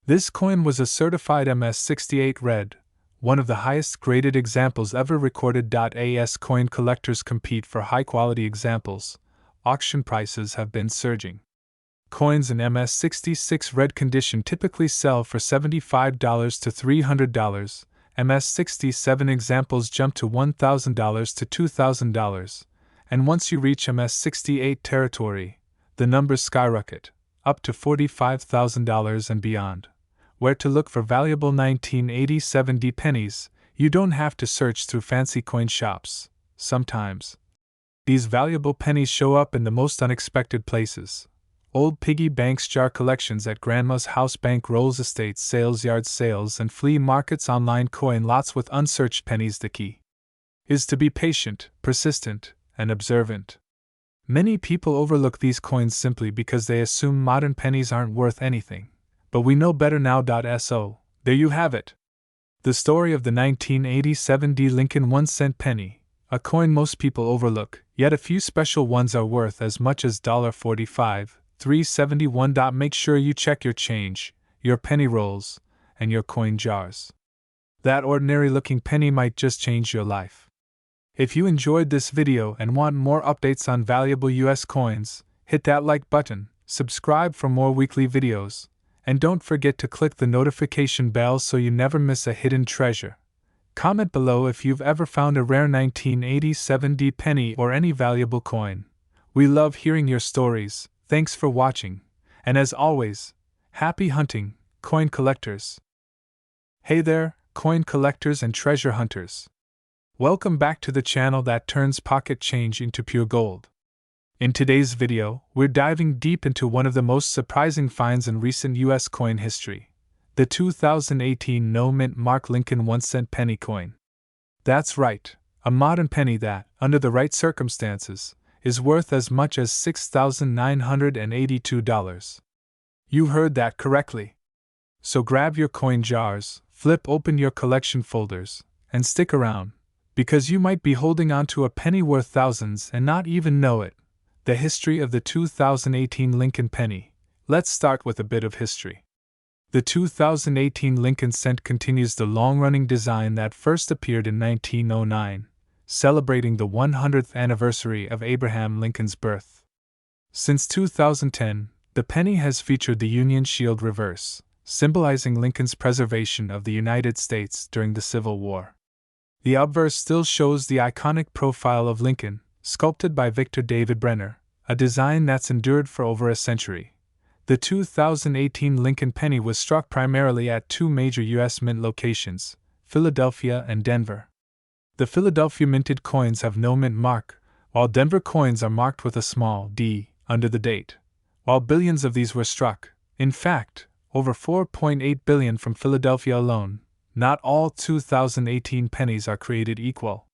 [SPEAKER 1] This coin was a certified MS68 red, one of the highest graded examples ever recorded. As coin collectors compete for high-quality examples, auction prices have been surging. Coins in MS66 red condition typically sell for $75 to $300. MS67 examples jump to $1,000 to $2,000, and once you reach MS68 territory, the numbers skyrocket, up to $45,000 and beyond. Where to look for valuable 1987 D pennies? You don't have to search through fancy coin shops. Sometimes these valuable pennies show up in the most unexpected places. Old piggy banks, jar collections at Grandma's house, bank rolls, estate sales, yard sales, and flea markets, online coin lots with unsearched pennies. The key is to be patient, persistent, and observant. Many people overlook these coins simply because they assume modern pennies aren't worth anything. But we know better now. So, there you have it. The story of the 1987 D Lincoln 1-cent penny, a coin most people overlook, yet a few special ones are worth as much as $45,371. Make sure you check your change, your penny rolls, and your coin jars. That ordinary-looking penny might just change your life. If you enjoyed this video and want more updates on valuable US coins, hit that like button, subscribe for more weekly videos, and don't forget to click the notification bell so you never miss a hidden treasure. Comment below if you've ever found a rare 1987 penny or any valuable coin. We love hearing your stories. Thanks for watching, and as always, happy hunting, coin collectors. Hey there, coin collectors and treasure hunters. Welcome back to the channel that turns pocket change into pure gold. In today's video, we're diving deep into one of the most surprising finds in recent US coin history, the 2018 no-mint Mark Lincoln 1-cent penny coin. That's right, a modern penny that, under the right circumstances, is worth as much as $6,982. You heard that correctly. So grab your coin jars, flip open your collection folders, and stick around, because you might be holding on to a penny worth thousands and not even know it. The history of the 2018 Lincoln penny. Let's start with a bit of history. The 2018 Lincoln cent continues the long-running design that first appeared in 1909, celebrating the 100th anniversary of Abraham Lincoln's birth. Since 2010, the penny has featured the Union Shield reverse, symbolizing Lincoln's preservation of the United States during the Civil War. The obverse still shows the iconic profile of Lincoln, sculpted by Victor David Brenner, a design that's endured for over a century. The 2018 Lincoln penny was struck primarily at two major U.S. mint locations, Philadelphia and Denver. The Philadelphia minted coins have no mint mark, while Denver coins are marked with a small d under the date. While billions of these were struck, in fact, over 4.8 billion from Philadelphia alone, not all 2018 pennies are created equal.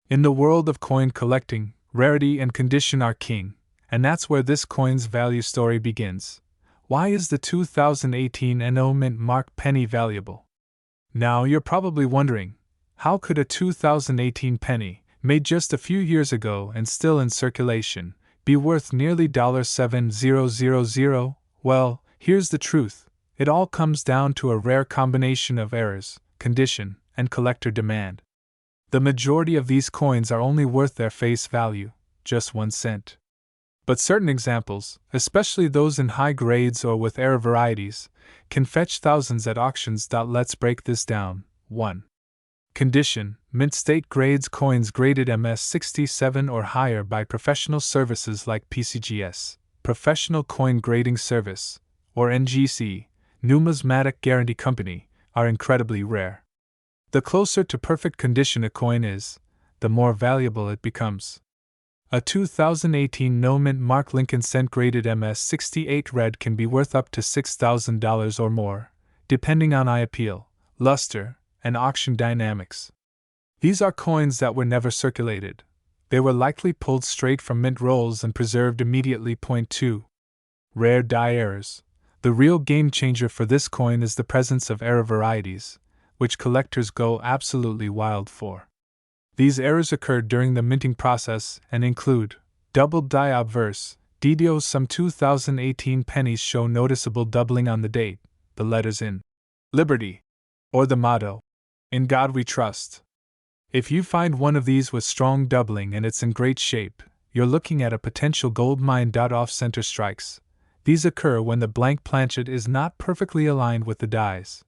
[SPEAKER 1] In the world of coin collecting, rarity and condition are king, and that's where this coin's value story begins. Why is the 2018 no-mint Mark penny valuable? Now you're probably wondering, how could a 2018 penny, made just a few years ago and still in circulation, be worth nearly $7,000? Well, here's the truth. It all comes down to a rare combination of errors, condition, and collector demand. The majority of these coins are only worth their face value, just 1 cent. But certain examples, especially those in high grades or with error varieties, can fetch thousands at auctions. Let's break this down. 1. Condition: mint state grades coins graded MS67 or higher by professional services like PCGS, Professional Coin Grading Service, or NGC, Numismatic Guarantee Company, are incredibly rare. The closer to perfect condition a coin is, the more valuable it becomes. A 2018 no-mint Mark Lincoln cent graded MS68 red can be worth up to $6,000 or more, depending on eye appeal, luster, and auction dynamics. These are coins that were never circulated. They were likely pulled straight from mint rolls and preserved immediately. 2. Rare die errors. The real game changer for this coin is the presence of error varieties, which collectors go absolutely wild for. These errors occurred during the minting process and include double die obverse, DDO. Some 2018 pennies show noticeable doubling on the date, the letters in Liberty, or the motto, "In God We Trust." If you find one of these with strong doubling and it's in great shape, you're looking at a potential gold mine. Off-center strikes. These occur when the blank planchet is not perfectly aligned with the dies.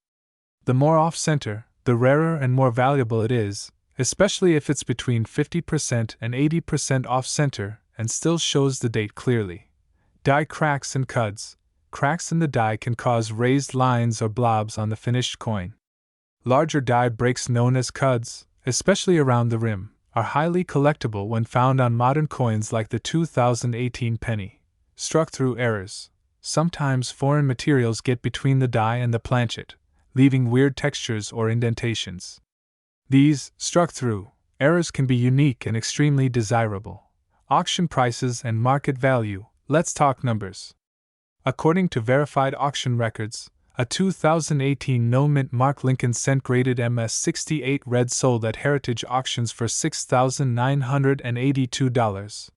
[SPEAKER 1] The more off-center, the rarer and more valuable it is, especially if it's between 50% and 80% off-center and still shows the date clearly. Die cracks and cuds. Cracks in the die can cause raised lines or blobs on the finished coin. Larger die breaks, known as cuds, especially around the rim, are highly collectible when found on modern coins like the 2018 penny. Struck through errors. Sometimes foreign materials get between the die and the planchet, leaving weird textures or indentations. These, struck through, errors can be unique and extremely desirable. Auction prices and market value. Let's talk numbers. According to verified auction records, a 2018 no-mint Mark Lincoln cent graded MS68 red sold at Heritage Auctions for $6,982.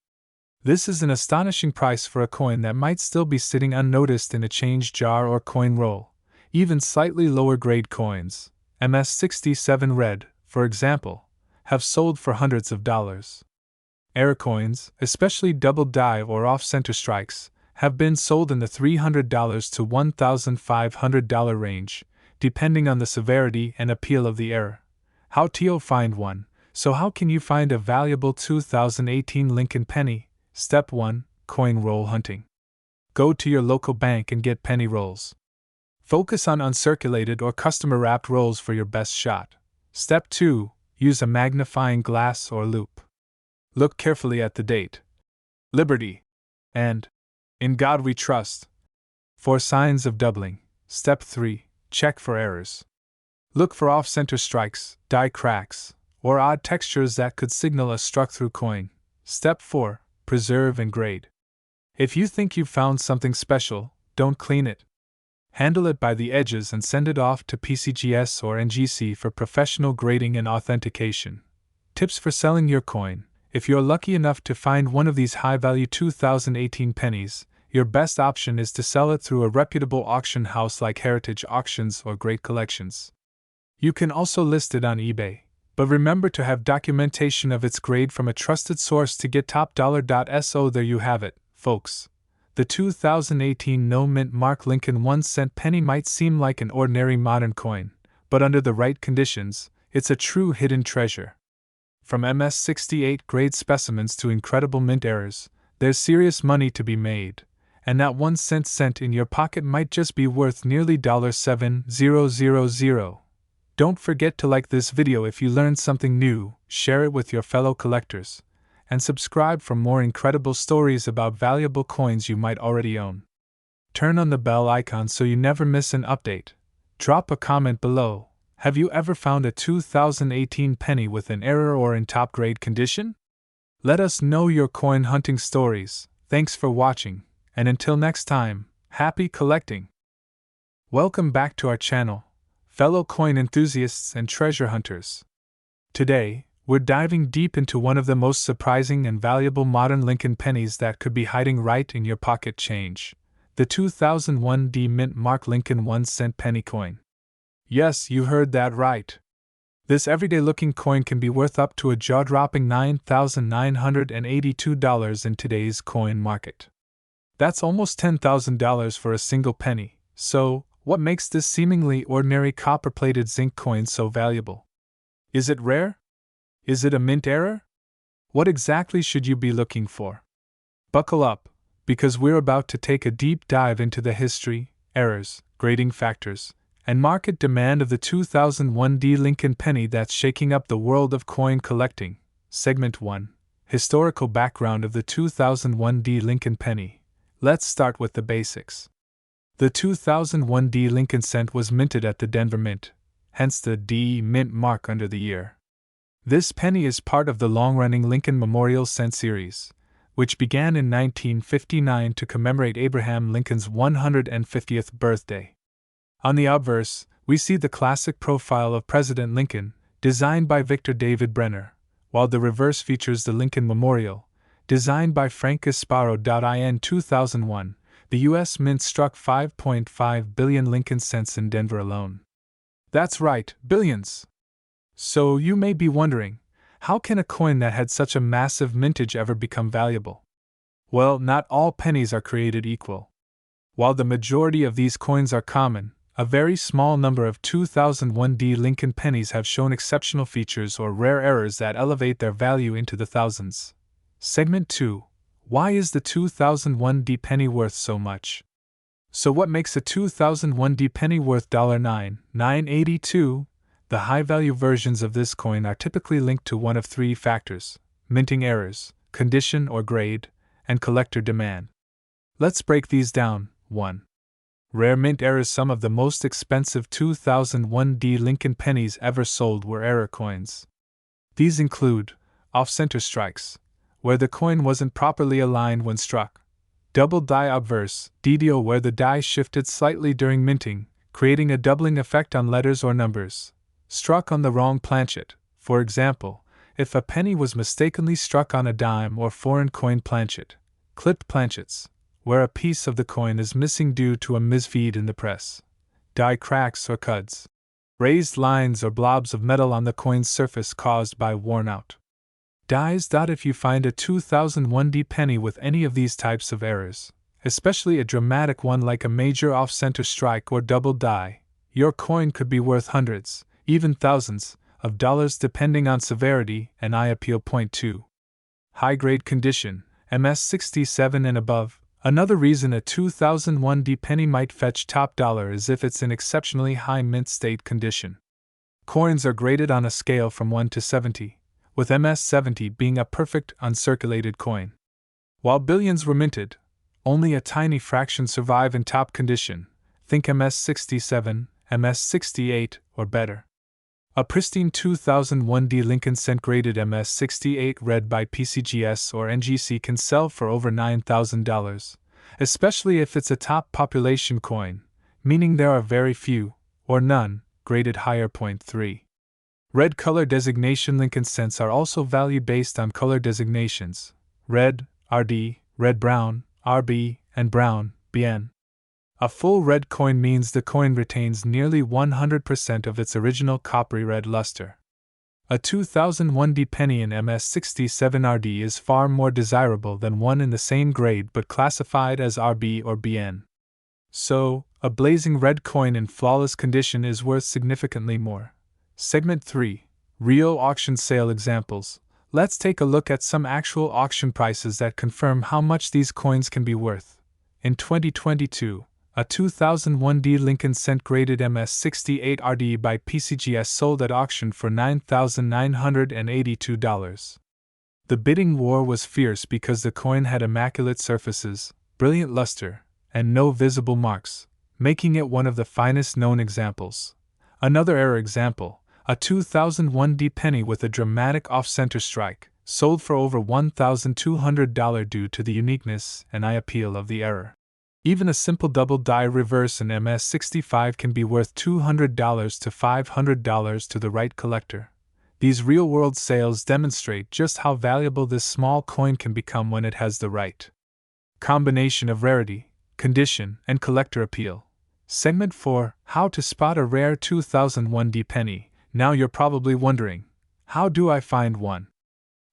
[SPEAKER 1] This is an astonishing price for a coin that might still be sitting unnoticed in a change jar or coin roll. Even slightly lower grade coins, MS67 red, for example, have sold for hundreds of dollars. Error coins, especially double die or off-center strikes, have been sold in the $300 to $1,500 range, depending on the severity and appeal of the error. How to find one? So how can you find a valuable 2018 Lincoln penny? Step 1. Coin roll hunting. Go to your local bank and get penny rolls. Focus on uncirculated or customer-wrapped rolls for your best shot. Step 2. Use a magnifying glass or loupe. Look carefully at the date, Liberty, and In God We Trust for signs of doubling. Step 3. Check for errors. Look for off-center strikes, die cracks, or odd textures that could signal a struck-through coin. Step 4. Preserve and grade. If you think you've found something special, don't clean it. Handle it by the edges and send it off to PCGS or NGC for professional grading and authentication. Tips for selling your coin. If you're lucky enough to find one of these high-value 2018 pennies, your best option is to sell it through a reputable auction house like Heritage Auctions or Great Collections. You can also list it on eBay, but remember to have documentation of its grade from a trusted source to get top dollar. So there you have it, folks. The 2018 no-mint mark Lincoln 1-cent penny might seem like an ordinary modern coin, but under the right conditions, it's a true hidden treasure. From MS-68 grade specimens to incredible mint errors, there's serious money to be made, and that 1 cent in your pocket might just be worth nearly $7,000. Don't forget to like this video if you learned something new, share it with your fellow collectors, and subscribe for more incredible stories about valuable coins you might already own. Turn on the bell icon so you never miss an update. Drop a comment below. Have you ever found a 2018 penny with an error or in top grade condition? Let us know your coin hunting stories. Thanks for watching, and until next time, happy collecting! Welcome back to our channel, fellow coin enthusiasts and treasure hunters. Today, we're diving deep into one of the most surprising and valuable modern Lincoln pennies that could be hiding right in your pocket change, the 2001 D Mint Mark Lincoln 1-cent penny coin. Yes, you heard that right. This everyday-looking coin can be worth up to a jaw-dropping $9,982 in today's coin market. That's almost $10,000 for a single penny. So, what makes this seemingly ordinary copper-plated zinc coin so valuable? Is it rare? Is it a mint error? What exactly should you be looking for? Buckle up, because we're about to take a deep dive into the history, errors, grading factors, and market demand of the 2001 D Lincoln penny that's shaking up the world of coin collecting. Segment 1. Historical background of the 2001 D Lincoln penny. Let's start with the basics. The 2001 D Lincoln cent was minted at the Denver Mint, hence the D Mint mark under the year. This penny is part of the long-running Lincoln Memorial Cent series, which began in 1959 to commemorate Abraham Lincoln's 150th birthday. On the obverse, we see the classic profile of President Lincoln, designed by Victor David Brenner, while the reverse features the Lincoln Memorial, designed by Frank Gasparo. In 2001, the U.S. Mint struck 5.5 billion Lincoln cents in Denver alone. That's right, billions! So you may be wondering, how can a coin that had such a massive mintage ever become valuable? Well, not all pennies are created equal. While the majority of these coins are common, a very small number of 2001 D Lincoln pennies have shown exceptional features or rare errors that elevate their value into the thousands. Segment 2. Why is the 2001 D penny worth so much? So what makes a 2001 D penny worth $9,982? The high-value versions of this coin are typically linked to one of three factors: minting errors, condition or grade, and collector demand. Let's break these down. 1. Rare mint errors. Some of the most expensive 2001 D Lincoln pennies ever sold were error coins. These include off-center strikes, where the coin wasn't properly aligned when struck; double die obverse, DDO, where the die shifted slightly during minting, creating a doubling effect on letters or numbers; struck on the wrong planchet, for example, if a penny was mistakenly struck on a dime or foreign coin planchet; clipped planchets, where a piece of the coin is missing due to a misfeed in the press; die cracks or cuds. raised lines or blobs of metal on the coin's surface caused by worn-out dies. If you find a 2001D penny with any of these types of errors, especially a dramatic one like a major off-center strike or double die, your coin could be worth hundreds, even thousands, of dollars depending on severity and I appeal. Point 2. High-grade condition, MS67 and above. Another reason a 2001D penny might fetch top dollar is if it's in exceptionally high mint state condition. Coins are graded on a scale from 1 to 70, with MS70 being a perfect uncirculated coin. While billions were minted, only a tiny fraction survive in top condition. Think MS67, MS68, or better. A pristine 2001D Lincoln Cent graded MS68 read by PCGS or NGC can sell for over $9,000, especially if it's a top population coin, meaning there are very few, or none, graded higher. Point 3. Red color designation Lincoln Cents are also valued based on color designations: red, RD, red-brown, RB, and brown, BN. A full red coin means the coin retains nearly 100% of its original coppery red luster. A 2001D penny in MS67RD is far more desirable than one in the same grade but classified as RB or BN. So, a blazing red coin in flawless condition is worth significantly more. Segment 3. Real auction sale examples. Let's take a look at some actual auction prices that confirm how much these coins can be worth. In 2022, a 2001D Lincoln Cent graded MS68RD by PCGS sold at auction for $9,982. The bidding war was fierce because the coin had immaculate surfaces, brilliant luster, and no visible marks, making it one of the finest known examples. Another error example, a 2001D penny with a dramatic off-center strike, sold for over $1,200 due to the uniqueness and eye appeal of the error. Even a simple double die reverse in MS65 can be worth $200 to $500 to the right collector. These real-world sales demonstrate just how valuable this small coin can become when it has the right combination of rarity, condition, and collector appeal. Segment 4. How to spot a rare 2001D penny. Now you're probably wondering, how do I find one?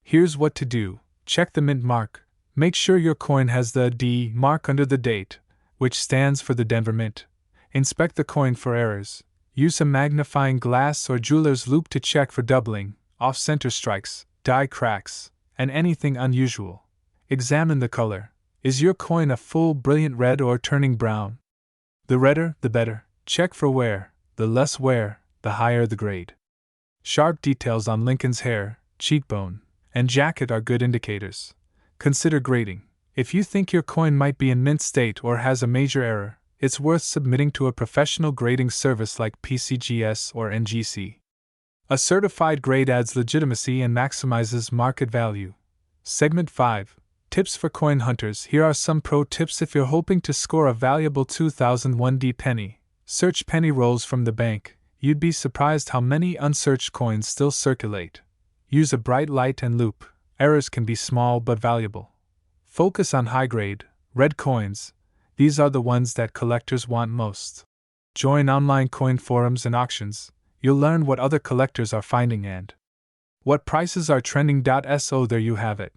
[SPEAKER 1] Here's what to do. Check the mint mark. Make sure your coin has the D mark under the date, which stands for the Denver Mint. Inspect the coin for errors. Use a magnifying glass or jeweler's loupe to check for doubling, off-center strikes, die cracks, and anything unusual. Examine the color. Is your coin a full brilliant red or turning brown? The redder, the better. Check for wear. The less wear, the higher the grade. Sharp details on Lincoln's hair, cheekbone, and jacket are good indicators. Consider grading. If you think your coin might be in mint state or has a major error, it's worth submitting to a professional grading service like PCGS or NGC. A certified grade adds legitimacy and maximizes market value. Segment 5. Tips for coin hunters. Here are some pro tips if you're hoping to score a valuable 2001D penny. Search penny rolls from the bank. You'd be surprised how many unsearched coins still circulate. Use a bright light and loupe. Errors can be small but valuable. Focus on high-grade, red coins. These are the ones that collectors want most. Join online coin forums and auctions. You'll learn what other collectors are finding and what prices are trending. So there you have it.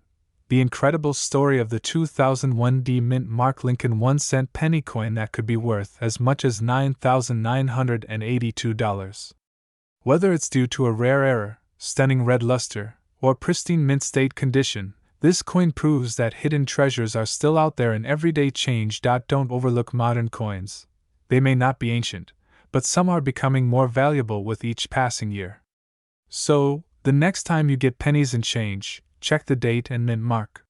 [SPEAKER 1] The incredible story of the 2001D mint mark Lincoln 1-cent penny coin that could be worth as much as $9,982. Whether it's due to a rare error, stunning red luster, or pristine mint state condition, this coin proves that hidden treasures are still out there in everyday change. Don't overlook modern coins. They may not be ancient, but some are becoming more valuable with each passing year. So, the next time you get pennies and change, check the date and mint mark.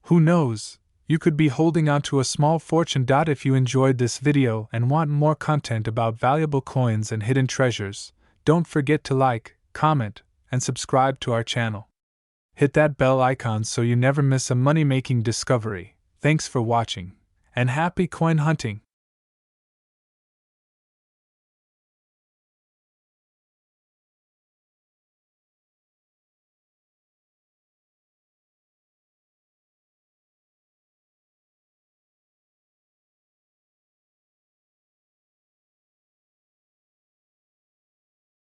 [SPEAKER 1] Who knows, you could be holding on to a small fortune. If you enjoyed this video and want more content about valuable coins and hidden treasures, don't forget to like, comment, and subscribe to our channel. Hit that bell icon so you never miss a money-making discovery. Thanks for watching, and happy coin hunting!